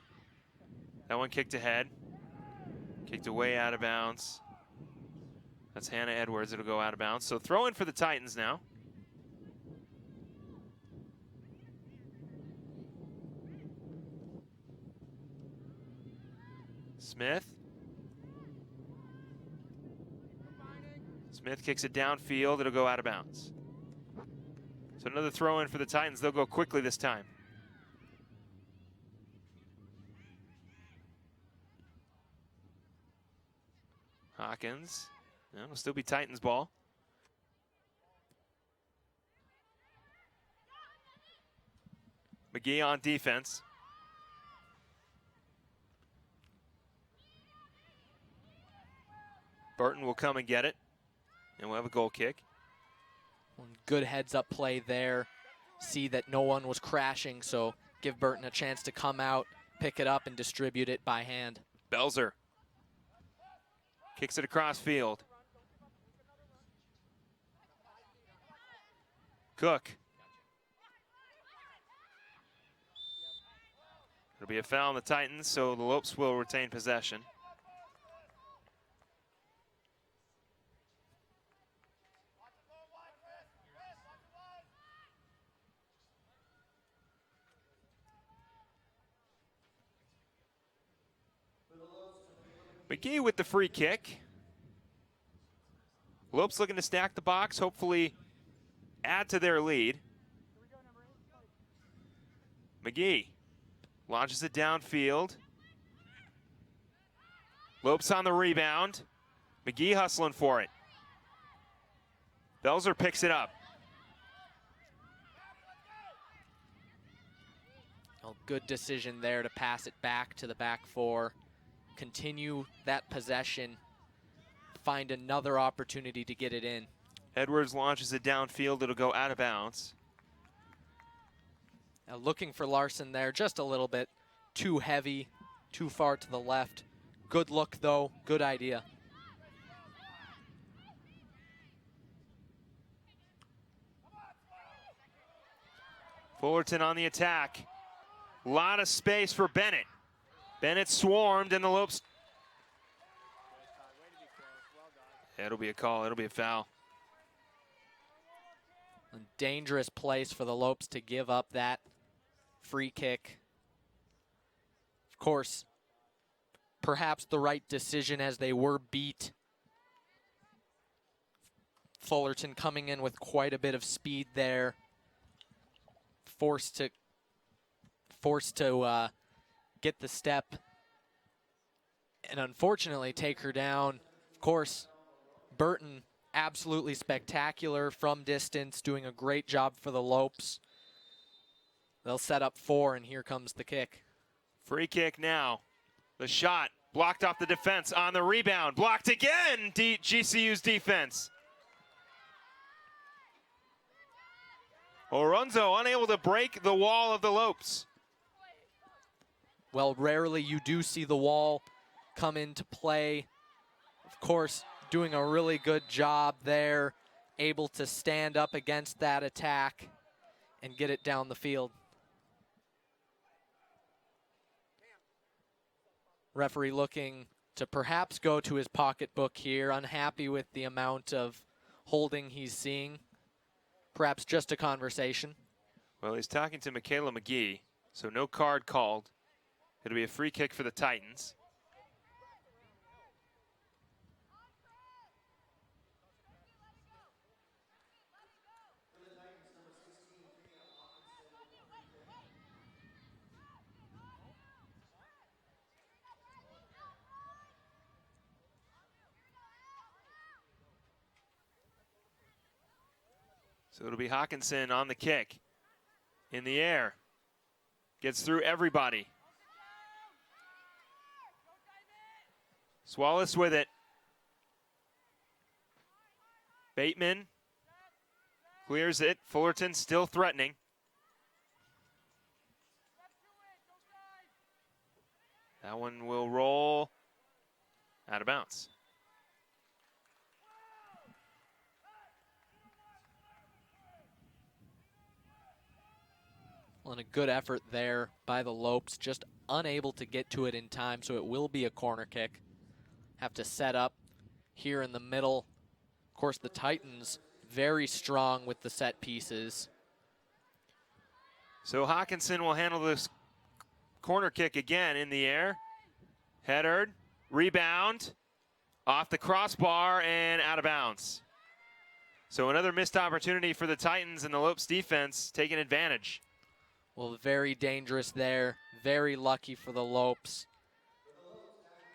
That one kicked ahead. Kicked away out of bounds. That's Hannah Edwards. It'll go out of bounds. So throw in for the Titans now. Smith. Smith kicks it downfield. It'll go out of bounds. So another throw in for the Titans. They'll go quickly this time. Hawkins. No, it'll still be Titans ball. McGee on defense. Burton will come and get it. And we'll have a goal kick. Good heads-up play there. See that no one was crashing, so give Burton a chance to come out, pick it up, and distribute it by hand. Belzer kicks it across field. Cook. It'll be a foul on the Titans, so the Lopes will retain possession. McGee with the free kick. Lopes looking to stack the box, hopefully add to their lead. McGee launches it downfield. Lopes on the rebound. McGee hustling for it. Belzer picks it up. Oh, good decision there to pass it back to the back four. Continue that possession, find another opportunity to get it in. Edwards launches it downfield. It'll go out of bounds. Now looking for Larson there, just a little bit too heavy, too far to the left. Good look though, good idea. Fullerton on the attack. A lot of space for Bennett. Bennett swarmed and the Lopes. It'll be a call, it'll be a foul. A dangerous place for the Lopes to give up that free kick. Of course, perhaps the right decision as they were beat. Fullerton coming in with quite a bit of speed there. Forced to get the step and unfortunately take her down. Of course, Burton absolutely spectacular from distance, doing a great job for the Lopes. They'll set up 4, and here comes the kick. Free kick now. The shot blocked off the defense on the rebound. Blocked again, GCU's defense. Orunzo unable to break the wall of the Lopes. Well, rarely you do see the wall come into play. Of course, doing a really good job there, able to stand up against that attack and get it down the field. Referee looking to perhaps go to his pocketbook here, unhappy with the amount of holding he's seeing. Perhaps just a conversation. Well, he's talking to Michaela McGee, so no card called. It'll be a free kick for the Titans. So it'll be Hawkinson on the kick. In the air. Gets through everybody. Swallows with it. Bateman clears it. Fullerton still threatening. That one will roll out of bounds. Well, and a good effort there by the Lopes, just unable to get to it in time, so it will be a corner kick. Have to set up here in the middle. Of course, the Titans very strong with the set pieces. So Hawkinson will handle this corner kick again in the air. Headered, rebound, off the crossbar and out of bounds. So another missed opportunity for the Titans, and the Lopes defense taking advantage. Well, very dangerous there. Very lucky for the Lopes.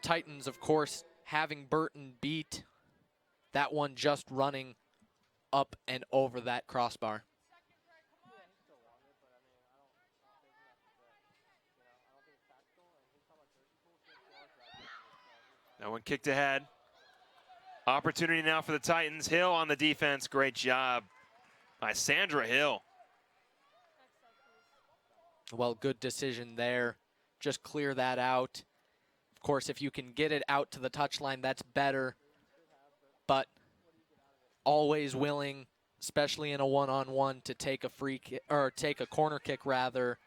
Titans, of course, having Burton beat. That one just running up and over that crossbar. That one kicked ahead. Opportunity now for the Titans. Hill on the defense. Great job by Sandra Hill. Well, good decision there. Just clear that out. Of course, if you can get it out to the touchline, that's better. But always willing, especially in a one-on-one, to take a free kick, or take a corner kick rather,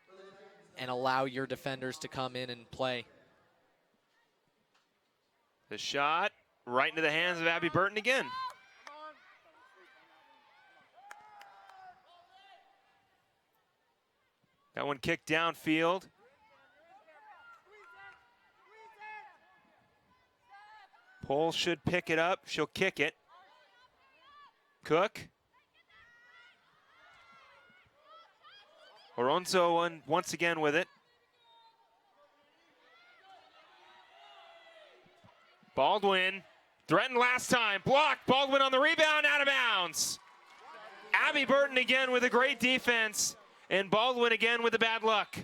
and allow your defenders to come in and play. The shot right into the hands of Abby Burton again. That one kicked downfield. Pole should pick it up. She'll kick it. Cook. Oronzo once again with it. Baldwin, threatened last time, blocked. Baldwin on the rebound, out of bounds. Abby Burton again with a great defense, and Baldwin again with the bad luck.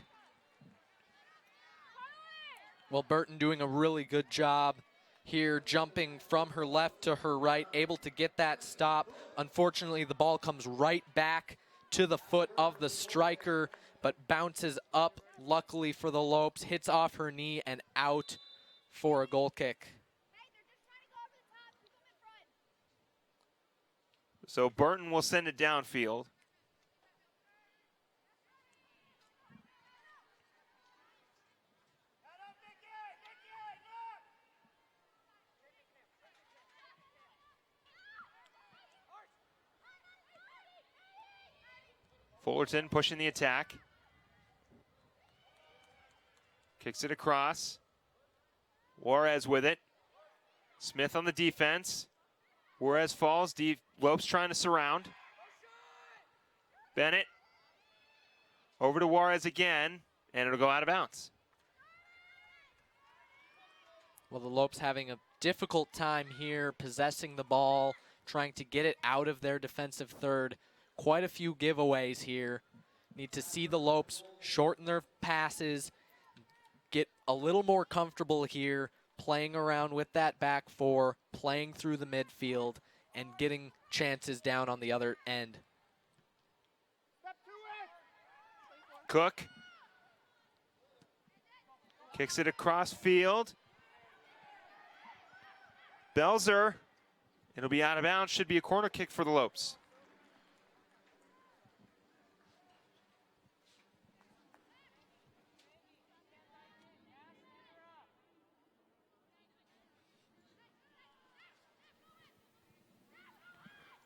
Well, Burton doing a really good job here, jumping from her left to her right, able to get that stop. Unfortunately, the ball comes right back to the foot of the striker, but bounces up, luckily for the Lopes, hits off her knee and out for a goal kick. So Burton will send it downfield. Fullerton pushing the attack. Kicks it across. Juarez with it. Smith on the defense. Juarez falls. Lopes trying to surround. Bennett. Over to Juarez again, and it'll go out of bounds. Well, the Lopes having a difficult time here, possessing the ball, trying to get it out of their defensive third. Quite a few giveaways here. Need to see the Lopes shorten their passes, get a little more comfortable here, playing around with that back four, playing through the midfield, and getting chances down on the other end. Cook kicks it across field. Belzer, it'll be out of bounds, should be a corner kick for the Lopes.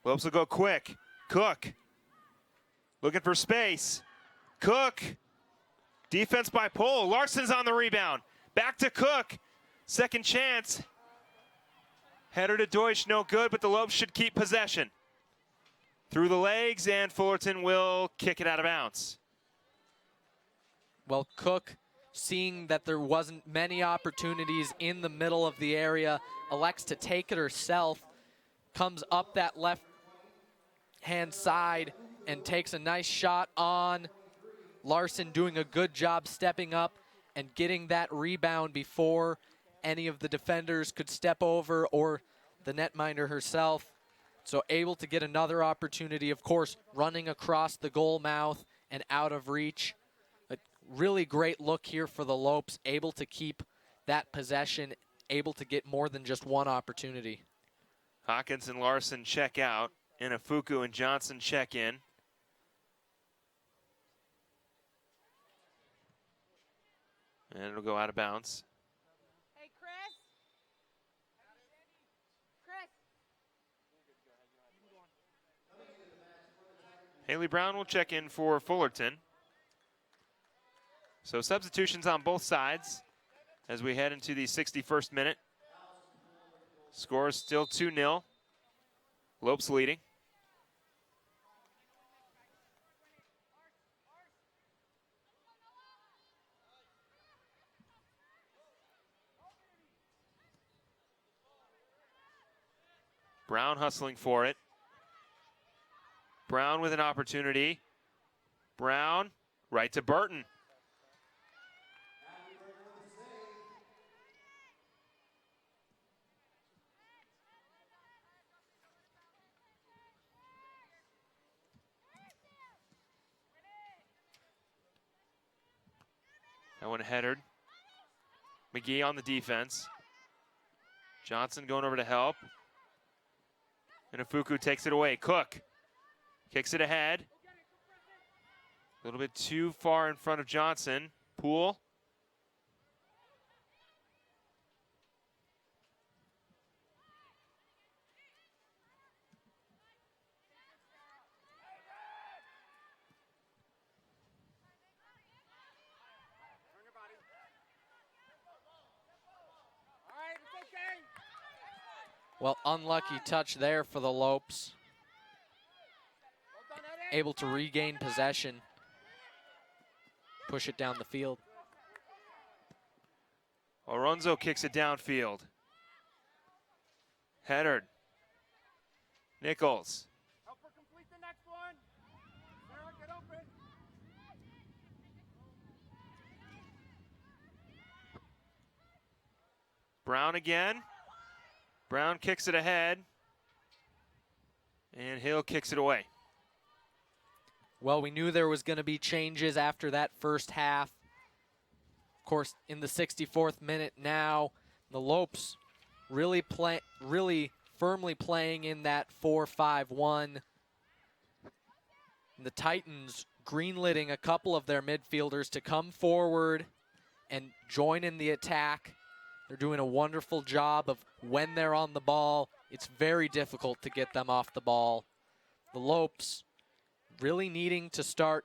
Lopes will go quick. Cook looking for space. Cook, defense by Pole. Larson's on the rebound. Back to Cook. Second chance. Header to Deutsch, no good, but the Lopes should keep possession. Through the legs, and Fullerton will kick it out of bounds. Well, Cook, seeing that there wasn't many opportunities in the middle of the area, elects to take it herself, comes up that left-hand side and takes a nice shot on. Larson doing a good job stepping up and getting that rebound before any of the defenders could step over, or the netminder herself. So able to get another opportunity, of course, running across the goal mouth and out of reach. A really great look here for the Lopes, able to keep that possession, able to get more than just one opportunity. Hawkins and Larson check out. Inafuku and Johnson check in. And it'll go out of bounds. Hey, Chris. Chris. Haley Brown will check in for Fullerton. So substitutions on both sides as we head into the 61st minute. Score is still 2-0. Lopes leading. Brown hustling for it. Brown with an opportunity. Brown, right to Burton. That one headed. McGee on the defense. Johnson going over to help. And Ifuku takes it away. Cook kicks it ahead. A little bit too far in front of Johnson. Poole. Well, unlucky touch there for the Lopes. Able to regain possession. Push it down the field. Alonzo kicks it downfield. Headed. Nichols. Help her complete the next one. Sarah, get open. Brown again. Brown kicks it ahead. And Hill kicks it away. Well, we knew there was going to be changes after that first half. Of course, in the 64th minute now, the Lopes really firmly playing in that 4-5-1. The Titans greenlighting a couple of their midfielders to come forward and join in the attack. They're doing a wonderful job of when they're on the ball, it's very difficult to get them off the ball. The Lopes really needing to start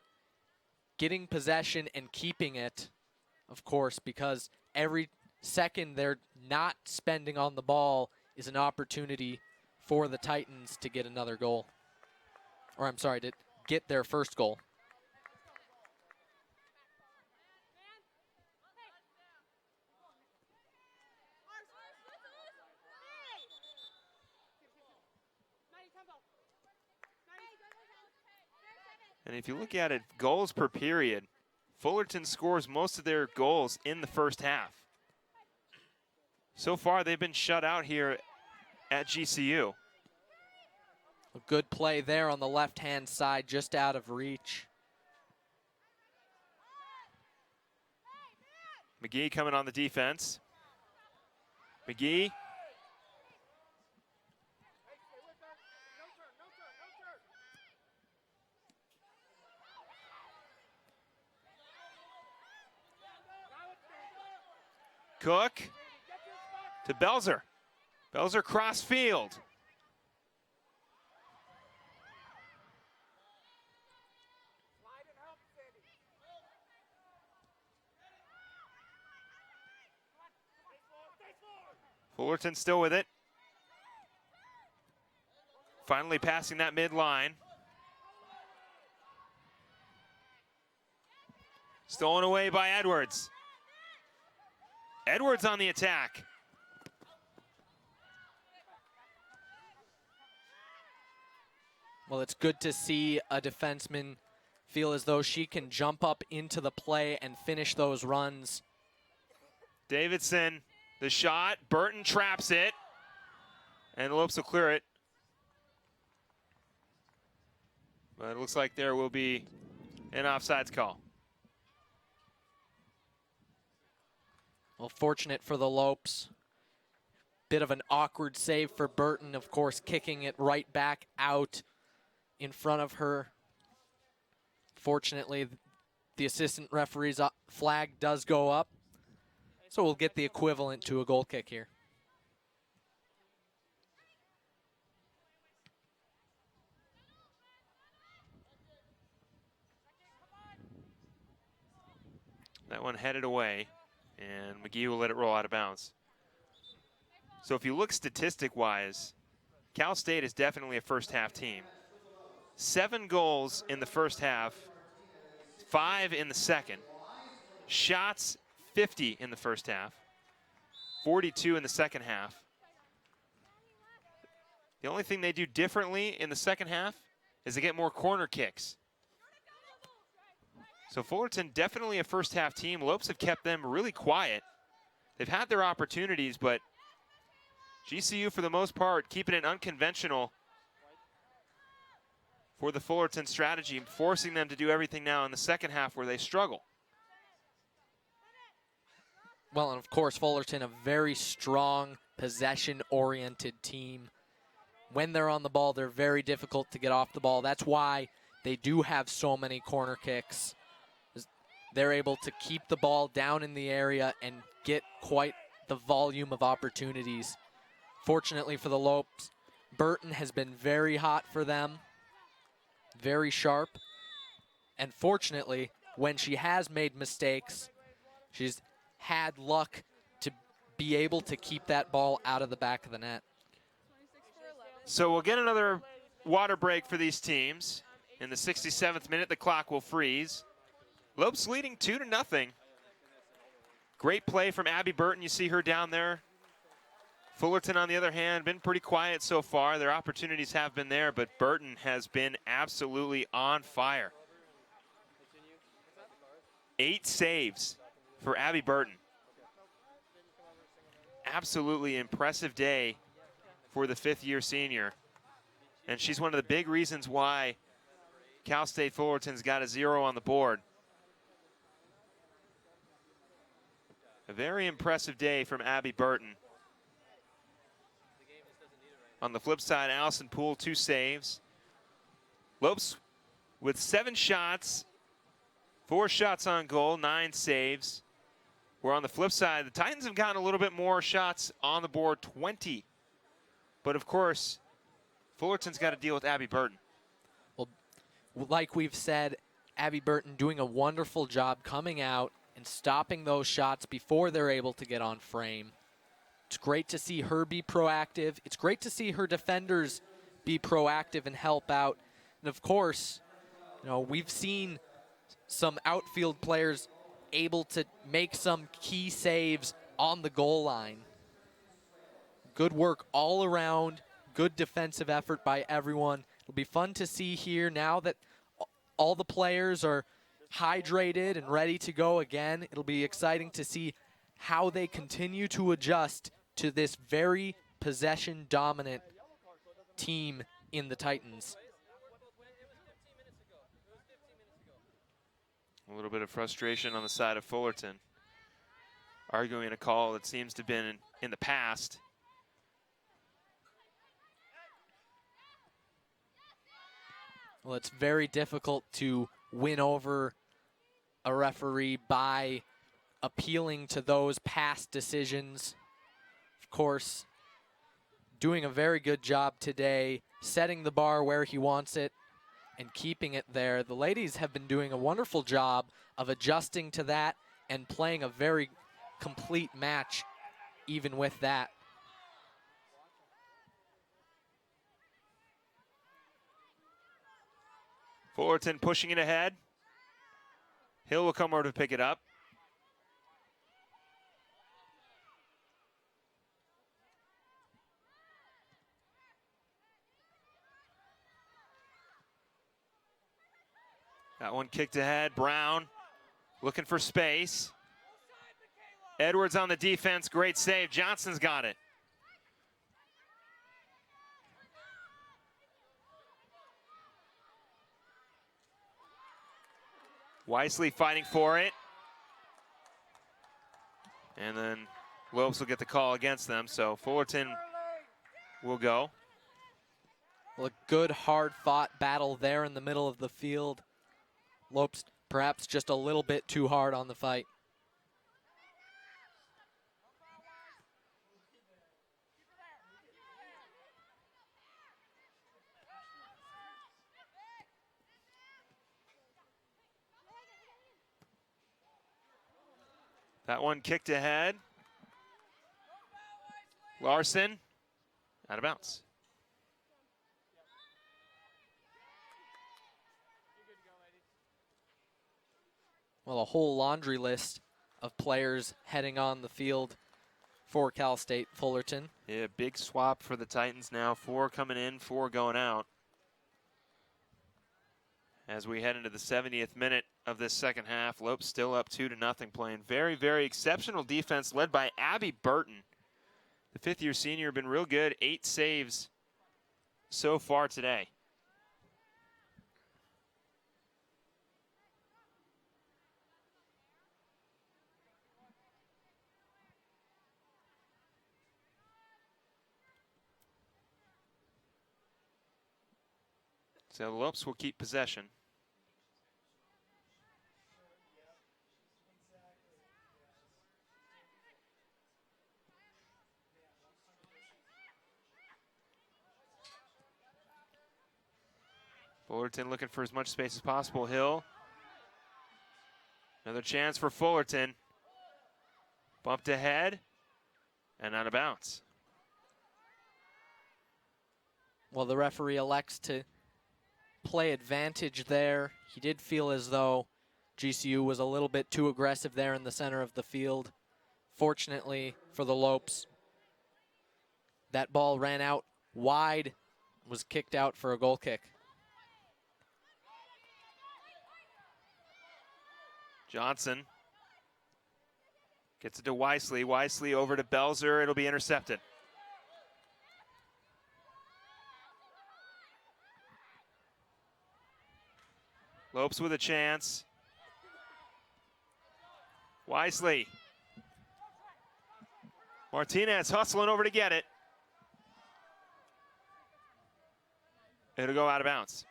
getting possession and keeping it, of course, because every second they're not spending on the ball is an opportunity for the Titans to get another goal. Or I'm sorry, to get their first goal. And if you look at it, goals per period, Fullerton scores most of their goals in the first half. So far, they've been shut out here at GCU. A good play there on the left-hand side, just out of reach. McGee coming on the defense. McGee. Cook to Belzer. Belzer cross field. Fullerton still with it. Finally passing that midline. Stolen away by Edwards. Edwards on the attack. Well, it's good to see a defenseman feel as though she can jump up into the play and finish those runs. Davidson, the shot. Burton traps it. And the Lopes will clear it. But it looks like there will be an offsides call. Well, fortunate for the Lopes. Bit of an awkward save for Burton, of course, kicking it right back out in front of her. Fortunately, the assistant referee's flag does go up, so we'll get the equivalent to a goal kick here. That one headed away, and McGee will let it roll out of bounds. So if you look statistic-wise, Cal State is definitely a first-half team. 7 goals in the first half, 5 in the second. Shots, 50 in the first half, 42 in the second half. The only thing they do differently in the second half is they get more corner kicks. So Fullerton definitely a first half team. Lopes have kept them really quiet. They've had their opportunities, but GCU for the most part keeping it unconventional for the Fullerton strategy, forcing them to do everything now in the second half where they struggle. Well, and of course, Fullerton, a very strong, possession-oriented team. When they're on the ball, they're very difficult to get off the ball. That's why they do have so many corner kicks. They're able to keep the ball down in the area and get quite the volume of opportunities. Fortunately for the Lopes, Burton has been very hot for them, very sharp. And fortunately, when she has made mistakes, she's had luck to be able to keep that ball out of the back of the net. So we'll get another water break for these teams. In the 67th minute, the clock will freeze. Lopes leading 2-0. Great play from Abby Burton. You see her down there. Fullerton, on the other hand, been pretty quiet so far. Their opportunities have been there, but Burton has been absolutely on fire. 8 saves for Abby Burton. Absolutely impressive day for the fifth-year senior. And she's one of the big reasons why Cal State Fullerton's got a 0 on the board. A very impressive day from Abby Burton. On the flip side, Allison Poole, 2 saves. Lopes with 7 shots, 4 shots on goal, 9 saves. Where on the flip side, the Titans have gotten a little bit more shots on the board, 20. But of course, Fullerton's got to deal with Abby Burton. Well, like we've said, Abby Burton doing a wonderful job coming out and stopping those shots before they're able to get on frame. It's great to see her be proactive. It's great to see her defenders be proactive and help out. And of course, you know, we've seen some outfield players able to make some key saves on the goal line. Good work all around, good defensive effort by everyone. It'll be fun to see here now that all the players are hydrated and ready to go again. It'll be exciting to see how they continue to adjust to this very possession-dominant team in the Titans. A little bit of frustration on the side of Fullerton, arguing a call that seems to have been in the past. Well, it's very difficult to win over a referee by appealing to those past decisions. Of course, doing a very good job today, setting the bar where he wants it and keeping it there. The ladies have been doing a wonderful job of adjusting to that and playing a very complete match even with that. Fullerton pushing it ahead. Hill will come over to pick it up. That one kicked ahead. Brown looking for space. Edwards on the defense. Great save. Johnson's got it. Wisely fighting for it. And then Lopes will get the call against them, so Fullerton will go. Well, a good, hard-fought battle there in the middle of the field. Lopes perhaps just a little bit too hard on the fight. That one kicked ahead. Larson, out of bounds. Well, a whole laundry list of players heading on the field for Cal State Fullerton. Yeah, big swap for the Titans now. 4 coming in, 4 going out. As we head into the 70th minute of this second half, Lopes still up 2-0, playing very, very exceptional defense led by Abby Burton. The 5th-year senior been real good, 8 saves so far today. So Lopes will keep possession. Fullerton looking for as much space as possible. Hill. Another chance for Fullerton. Bumped ahead and out of bounds. Well, the referee elects to play advantage there. He did feel as though GCU was a little bit too aggressive there in the center of the field. Fortunately for the Lopes, that ball ran out wide, was kicked out for a goal kick. Johnson gets it to Wisely. Wisely over to Belzer. It'll be intercepted. Lopes with a chance. Wisely. Martinez hustling over to get it. It'll go out of bounds.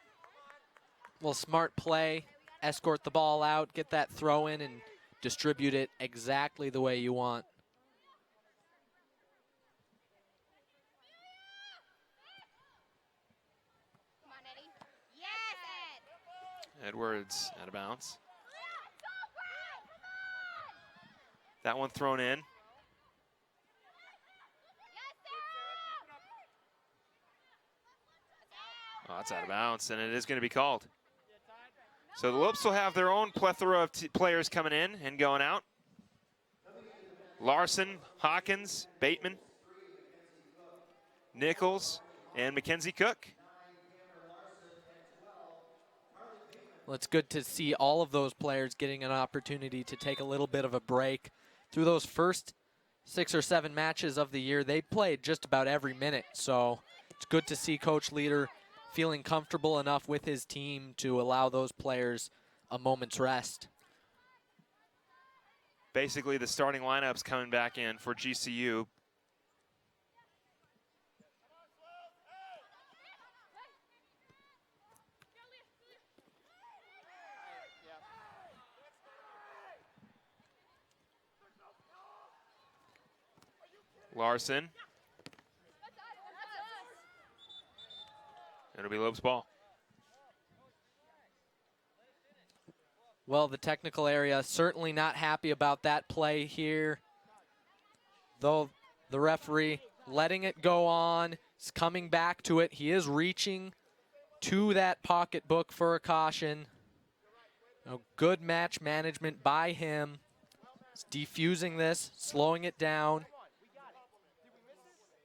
Well, smart play. Escort the ball out, get that throw in, and distribute it exactly the way you want. Come on, Eddie. Yes, Ed. Edwards out of bounds. That one thrown in. Oh, that's out of bounds, and it is going to be called. So the Lopes will have their own plethora of players coming in and going out. Larson, Hawkins, Bateman, Nichols, and Mackenzie Cook. Well, it's good to see all of those players getting an opportunity to take a little bit of a break. Through those first 6 or 7 matches of the year, they played just about every minute. So it's good to see Coach Leader feeling comfortable enough with his team to allow those players a moment's rest. Basically, the starting lineup's coming back in for GCU. Larson. It'll be Lopes' ball. Well, the technical area certainly not happy about that play here. Though the referee letting it go on, is coming back to it. He is reaching to that pocketbook for a caution. Good match management by him. He's defusing this, slowing it down,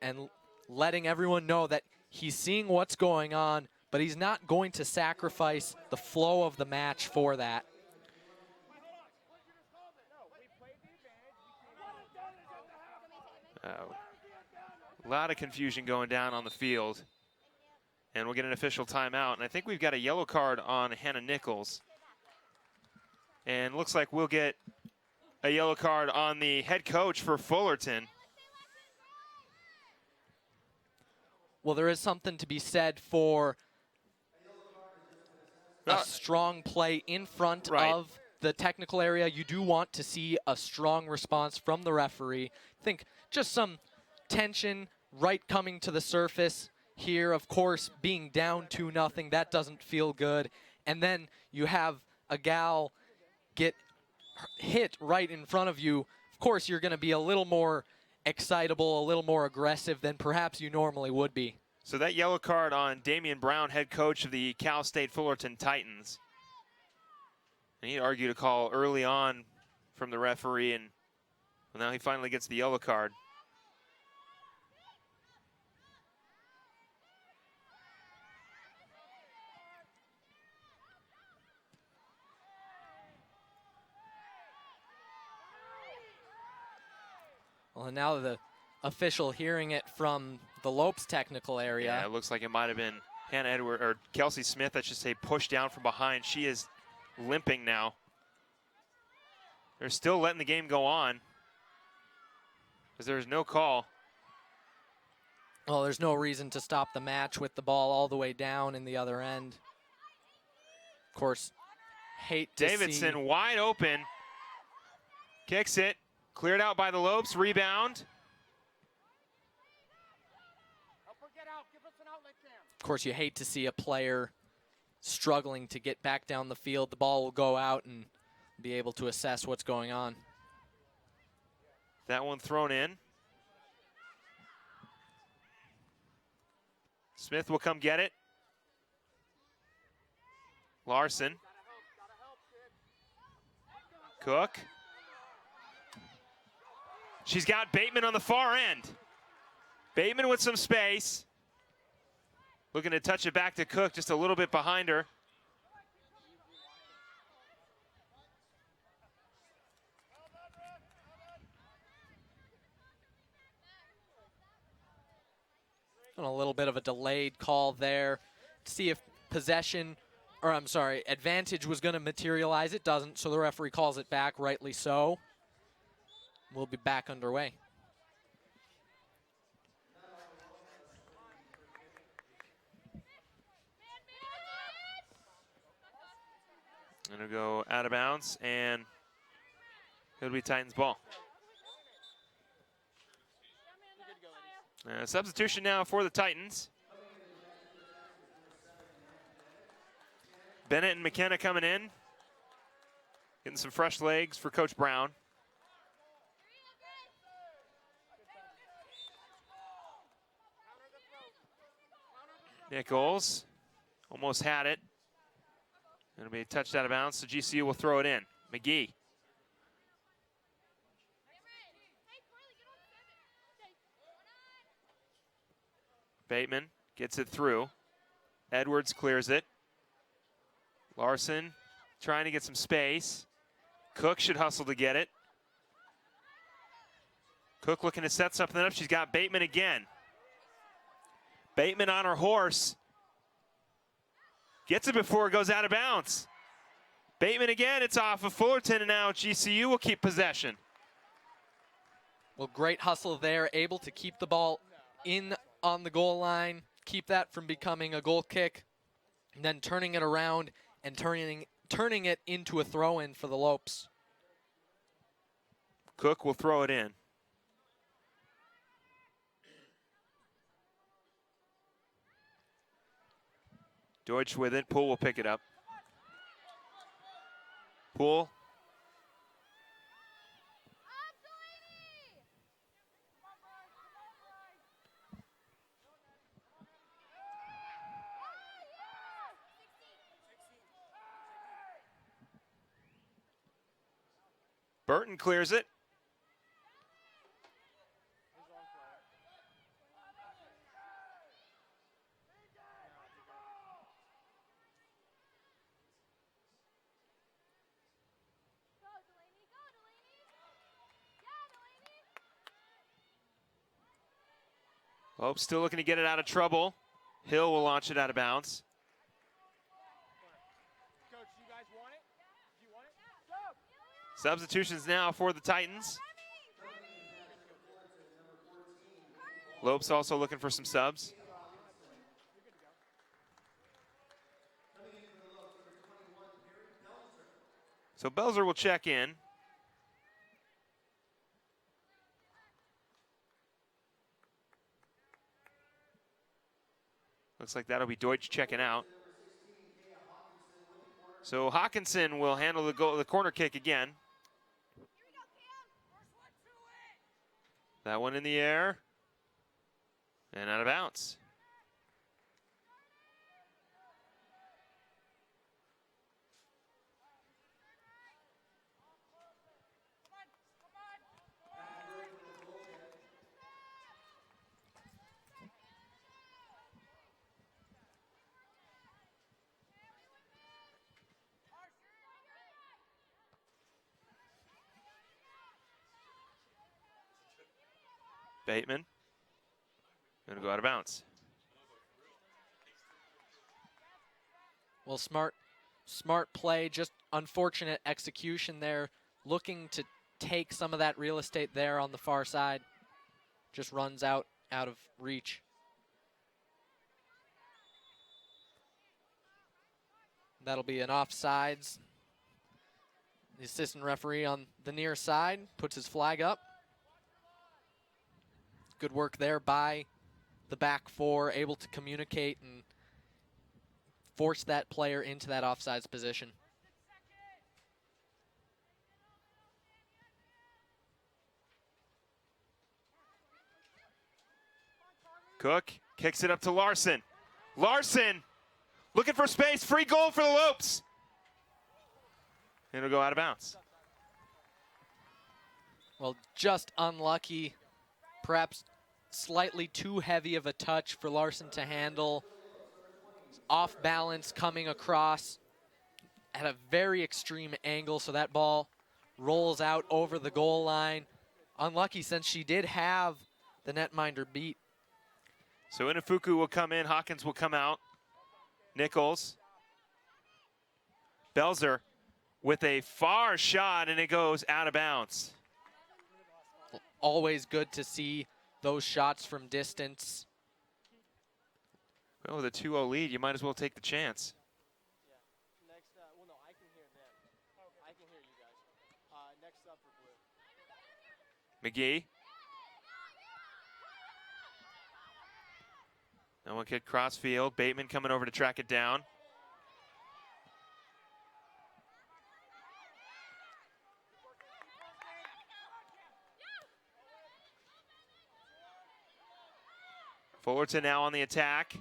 and letting everyone know that he's seeing what's going on, but he's not going to sacrifice the flow of the match for that. A lot of confusion going down on the field. And we'll get an official timeout. And I think we've got a yellow card on Hannah Nichols. And looks like we'll get a yellow card on the head coach for Fullerton. Well, there is something to be said for a strong play in front of the technical area. You do want to see a strong response from the referee. I think just some tension coming to the surface here. Of course, being down 2-0, that doesn't feel good. And then you have a gal get hit right in front of you. Of course, you're going to be a little more excitable, a little more aggressive than perhaps you normally would be. So that yellow card on Damian Brown, head coach of the Cal State Fullerton Titans. And he argued a call early on from the referee, and well, now he finally gets the yellow card. Well, and now the official hearing it from the Lopes technical area. Yeah, it looks like it might have been Hannah Edward, or Kelsey Smith, I should say, pushed down from behind. She is limping now. They're still letting the game go on because there's no call. Well, there's no reason to stop the match with the ball all the way down in the other end. Of course, hate to Davidson see. wide open. Kicks it. Cleared out by the Lopes. Rebound. Of course, you hate to see a player struggling to get back down the field. The ball will go out and be able to assess what's going on. That one thrown in. Smith will come get it. Larson. Cook. She's got Bateman on the far end. Bateman with some space. Looking to touch it back to Cook, just a little bit behind her. And a little bit of a delayed call there to see if possession, or I'm sorry, advantage was going to materialize. It doesn't, so the referee calls it back, rightly so. We'll be back underway. Gonna go out of bounds, and it'll be Titans ball. Substitution now for the Titans. Bennett and McKenna coming in. Getting some fresh legs for Coach Brown. Nichols almost had it. It'll be touched out of bounds, so GCU will throw it in. McGee. Bateman gets it through. Edwards clears it. Larson trying to get some space. Cook should hustle to get it. Cook looking to set something up. She's got Bateman again. Bateman on her horse. Gets it before it goes out of bounds. Bateman again, it's off of Fullerton, and now GCU will keep possession. Well, great hustle there, able to keep the ball in on the goal line, keep that from becoming a goal kick, and then turning it around and turning it into a throw-in for the Lopes. Cook will throw it in. Deutsch with it. Poole will pick it up. Poole. Burton clears it. Hope still looking to get it out of trouble. Hill will launch it out of bounds. Coach, you guys want it? You want it? Go! Substitutions now for the Titans. Lopes also looking for some subs. So Belzer will check in. Looks like that'll be Deutsch checking out. So Hawkinson will handle the corner kick again. That one in the air and out of bounds. Bateman. Gonna go out of bounds. Well, smart play, just unfortunate execution there. Looking to take some of that real estate there on the far side. Just runs out of reach. That'll be an offsides. The assistant referee on the near side puts his flag up. Good work there by the back four, able to communicate and force that player into that offsides position. Cook kicks it up to Larson. Larson looking for space. Free goal for the Lopes. It'll go out of bounds. Well, just unlucky. Perhaps slightly too heavy of a touch for Larson to handle. Off balance coming across at a very extreme angle, so that ball rolls out over the goal line. Unlucky since she did have the netminder beat. So Inafuku will come in, Hawkins will come out. Nichols. Belzer with a far shot, and it goes out of bounds. Always good to see those shots from distance. Well, with a 2-0 lead, you might as well take the chance. McGee. That one kick cross field. Bateman coming over to track it down. Fullerton now on the attack.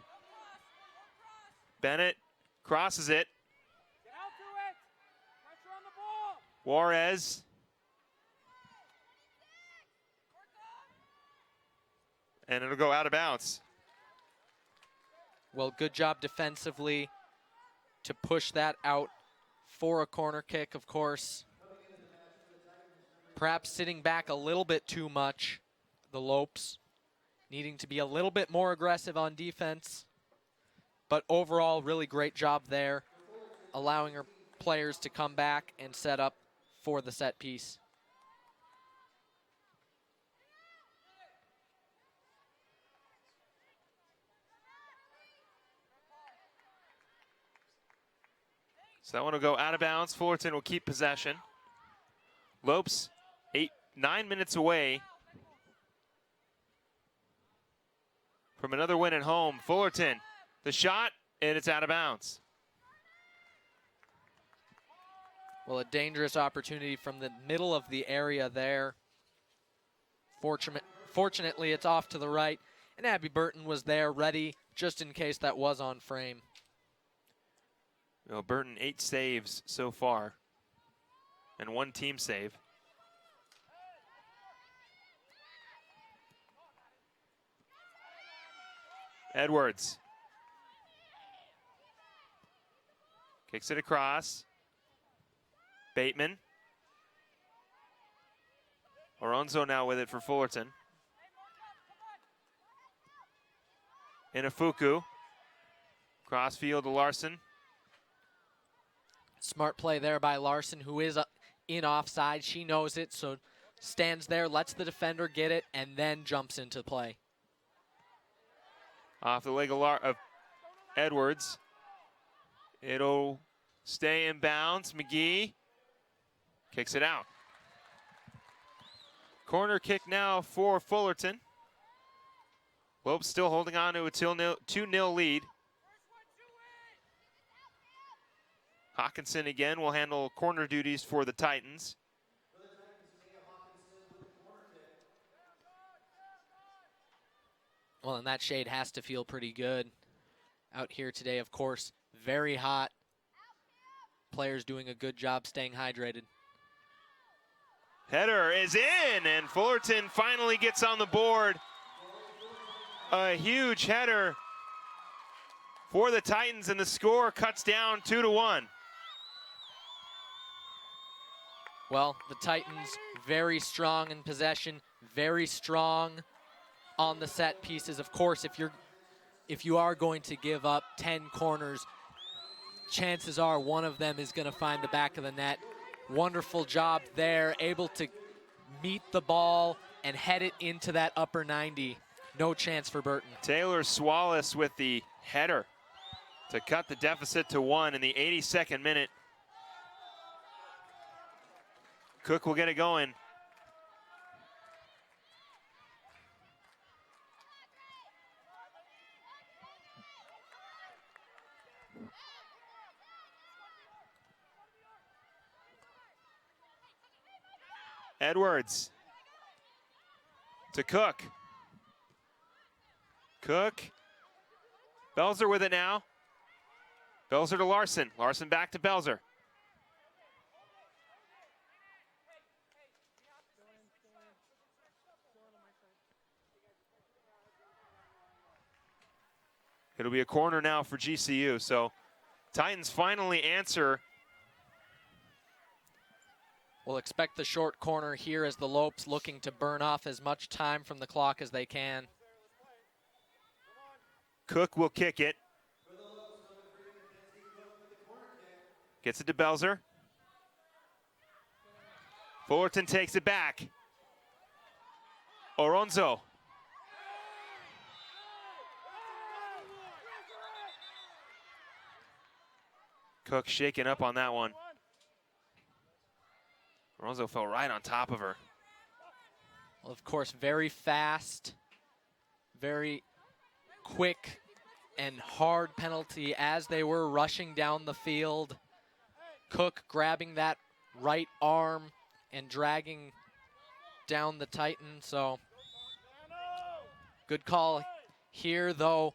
Bennett crosses it. Juarez. And it'll go out of bounds. Well, good job defensively to push that out for a corner kick, of course. Perhaps sitting back a little bit too much, the Lopes. Needing to be a little bit more aggressive on defense. But overall, really great job there, allowing her players to come back and set up for the set piece. So that one will go out of bounds. Fullerton will keep possession. Lopes, 9 minutes away from another win at home. Fullerton, the shot, and it's out of bounds. Well, a dangerous opportunity from the middle of the area there. Fortunately, it's off to the right, and Abby Burton was there ready just in case that was on frame. Well, Burton 8 saves so far, and 1 team save. Edwards kicks it across. Bateman. Oronzo now with it for Fullerton. Inafuku. Crossfield to Larson. Smart play there by Larson, who is in offside. She knows it, so stands there, lets the defender get it, and then jumps into play. Off the leg of Edwards. It'll stay in bounds. McGee kicks it out. Corner kick now for Fullerton. Lopes still holding on to a 2-0 lead. Hawkinson again will handle corner duties for the Titans. Well, and that shade has to feel pretty good out here today, of course. Very hot. Players doing a good job staying hydrated. Header is in, and Fullerton finally gets on the board. A huge header for the Titans, and the score cuts down 2-1. Well, the Titans very strong in possession, very strong on the set pieces. Of course, if you are going to give up 10 corners, chances are one of them is going to find the back of the net. Wonderful job there, able to meet the ball and head it into that upper 90. No chance for Burton. Taylor Swallis with the header to cut the deficit to 1 in the 82nd minute. Cook will get it going. Edwards to Cook. Cook. Belzer with it now. Belzer to Larson. Larson back to Belzer. It'll be a corner now for GCU. So Titans finally answer. We'll expect the short corner here as the Lopes looking to burn off as much time from the clock as they can. Cook will kick it. Gets it to Belzer. Fullerton takes it back. Oronzo. Cook shaking up on that one. Oronzo fell right on top of her. Well, of course, very fast, very quick and hard penalty as they were rushing down the field. Cook grabbing that right arm and dragging down the Titan. So good call here, though.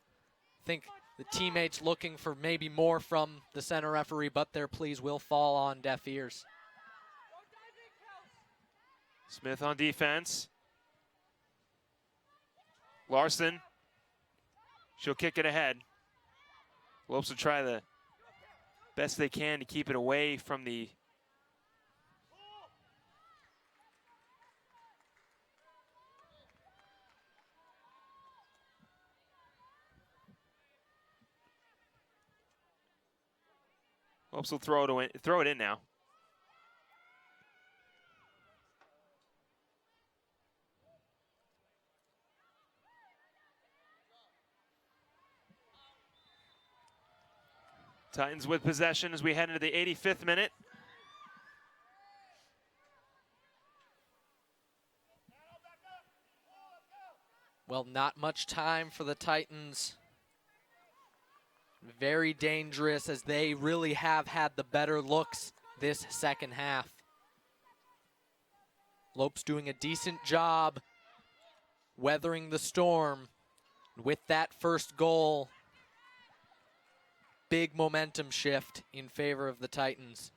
I think the teammates looking for maybe more from the center referee, but their pleas will fall on deaf ears. Smith on defense. Larson. She'll kick it ahead. Lopes will try the best they can to keep it away from the Lopes will throw it in now. Titans with possession as we head into the 85th minute. Well, not much time for the Titans. Very dangerous as they really have had the better looks this second half. Lopes doing a decent job weathering the storm. With that first goal, big momentum shift in favor of the Titans.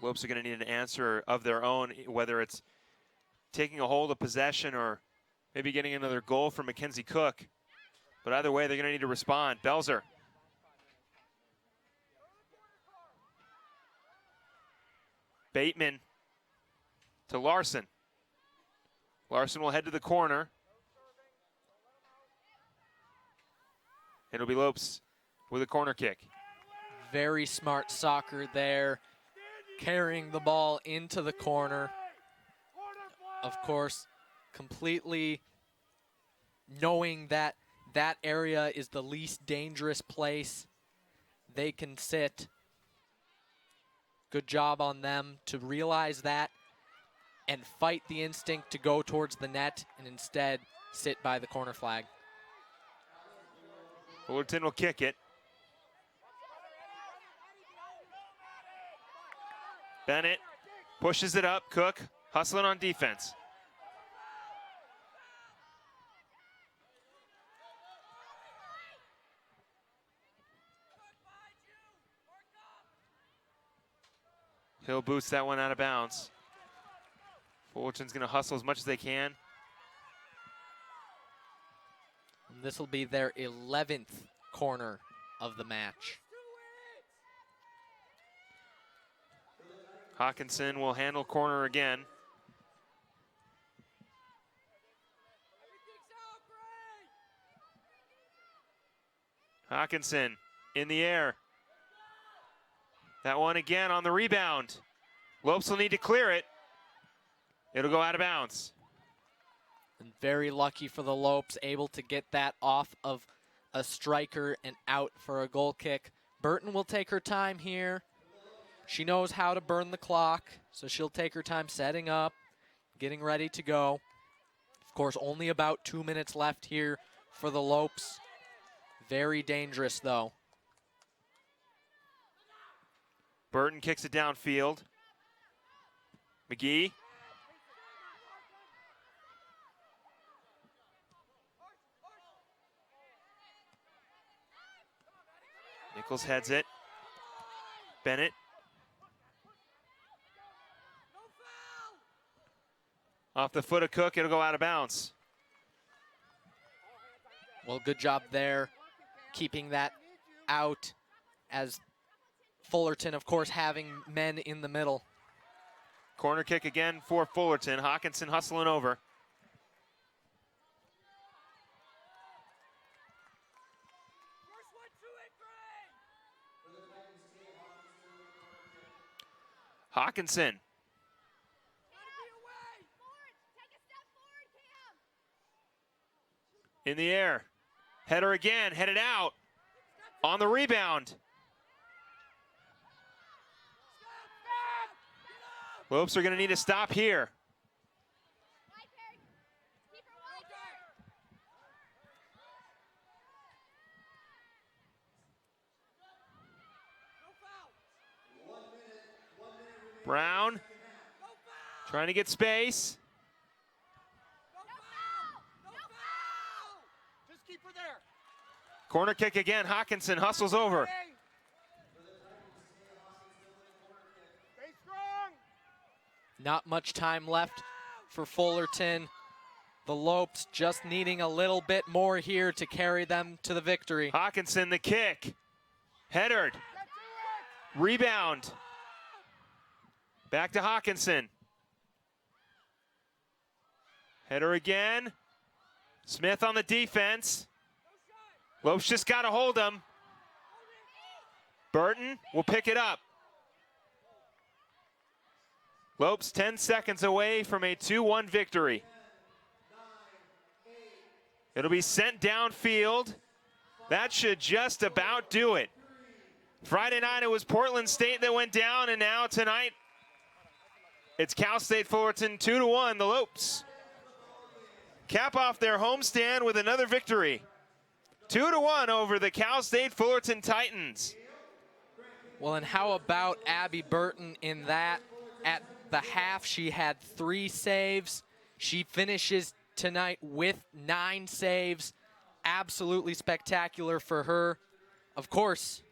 Lopes are going to need an answer of their own, whether it's taking a hold of possession or maybe getting another goal from Mackenzie Cook. But either way, they're going to need to respond. Belzer. Bateman to Larson. Larson will head to the corner. It'll be Lopes with a corner kick. Very smart soccer there, carrying the ball into the corner. Of course, completely knowing that that area is the least dangerous place they can sit. Good job on them to realize that and fight the instinct to go towards the net and instead sit by the corner flag. Fullerton will kick it. Bennett pushes it up. Cook hustling on defense. He'll boost that one out of bounds. Fullerton's going to hustle as much as they can. This will be their 11th corner of the match. Hawkinson will handle corner again. Hawkinson in the air. That one again on the rebound. Lopes will need to clear it. It'll go out of bounds. And very lucky for the Lopes, able to get that off of a striker and out for a goal kick. Burton will take her time here. She knows how to burn the clock, so she'll take her time setting up, getting ready to go. Of course, only about 2 minutes left here for the Lopes. Very dangerous, though. Burton kicks it downfield. McGee. Nichols heads it. Bennett. Off the foot of Cook, it'll go out of bounds. Well, good job there, keeping that out, as Fullerton, of course, having men in the middle. Corner kick again for Fullerton. Hawkinson hustling over. Hawkinson. In the air. Header again, headed out. On the rebound. Lopes are going to need to stop here. Brown trying to get space. Corner kick again. Hawkinson hustles over. Not much time left for Fullerton. The Lopes just needing a little bit more here to carry them to the victory. Hawkinson, the kick. Headered. Rebound. Back to Hawkinson. Header again. Smith on the defense. Lopes just got to hold him. Burton will pick it up. Lopes 10 seconds away from a 2-1 victory. It'll be sent downfield. That should just about do it. Friday night it was Portland State that went down, and now tonight it's Cal State Fullerton 2-1. The Lopes cap off their homestand with another victory. 2-1 over the Cal State Fullerton Titans. Well, and how about Abby Burton in that? At the half, she had 3 saves. She finishes tonight with 9 saves. Absolutely spectacular for her. Of course,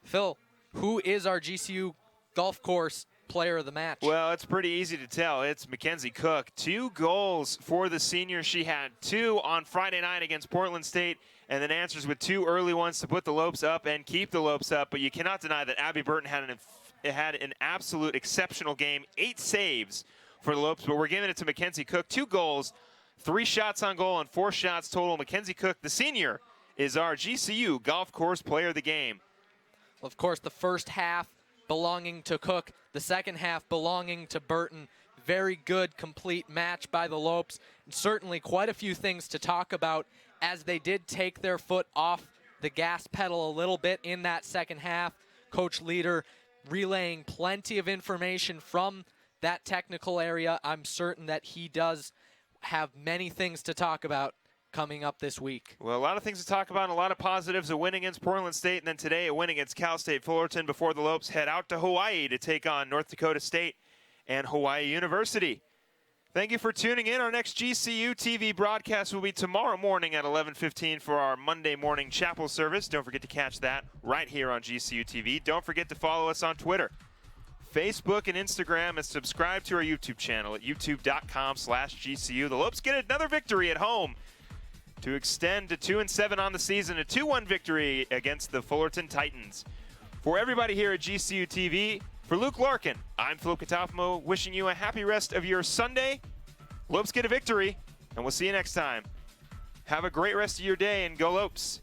Phil, who is our GCU golf course player of the match? Well, it's pretty easy to tell. It's Mackenzie Cook. 2 goals for the senior. She had 2 on Friday night against Portland State, and then answers with 2 early ones to put the Lopes up and keep the Lopes up. But you cannot deny that Abby Burton had an absolute exceptional game. 8 saves for the Lopes, but we're giving it to Mackenzie Cook. 2 goals, 3 shots on goal, and 4 shots total. Mackenzie Cook, the senior, is our GCU golf course player of the game. Well, of course, the first half belonging to Cook, the second half belonging to Burton. Very good, complete match by the Lopes. And certainly quite a few things to talk about, as they did take their foot off the gas pedal a little bit in that second half. Coach Leader relaying plenty of information from that technical area. I'm certain that he does have many things to talk about coming up this week. Well, a lot of things to talk about, and a lot of positives. A win against Portland State, and then today a win against Cal State Fullerton before the Lopes head out to Hawaii to take on North Dakota State and Hawaii University. Thank you for tuning in. Our next GCU TV broadcast will be tomorrow morning at 11:15 for our Monday morning chapel service. Don't forget to catch that right here on GCU TV. Don't forget to follow us on Twitter, Facebook, and Instagram, and subscribe to our YouTube channel at youtube.com/GCU. The Lopes get another victory at home to extend to 2-7 on the season, a 2-1 victory against the Fullerton Titans. For everybody here at GCU TV, for Luke Larkin, I'm Philip Katafmo, wishing you a happy rest of your Sunday. Lopes get a victory, and we'll see you next time. Have a great rest of your day, and go Lopes.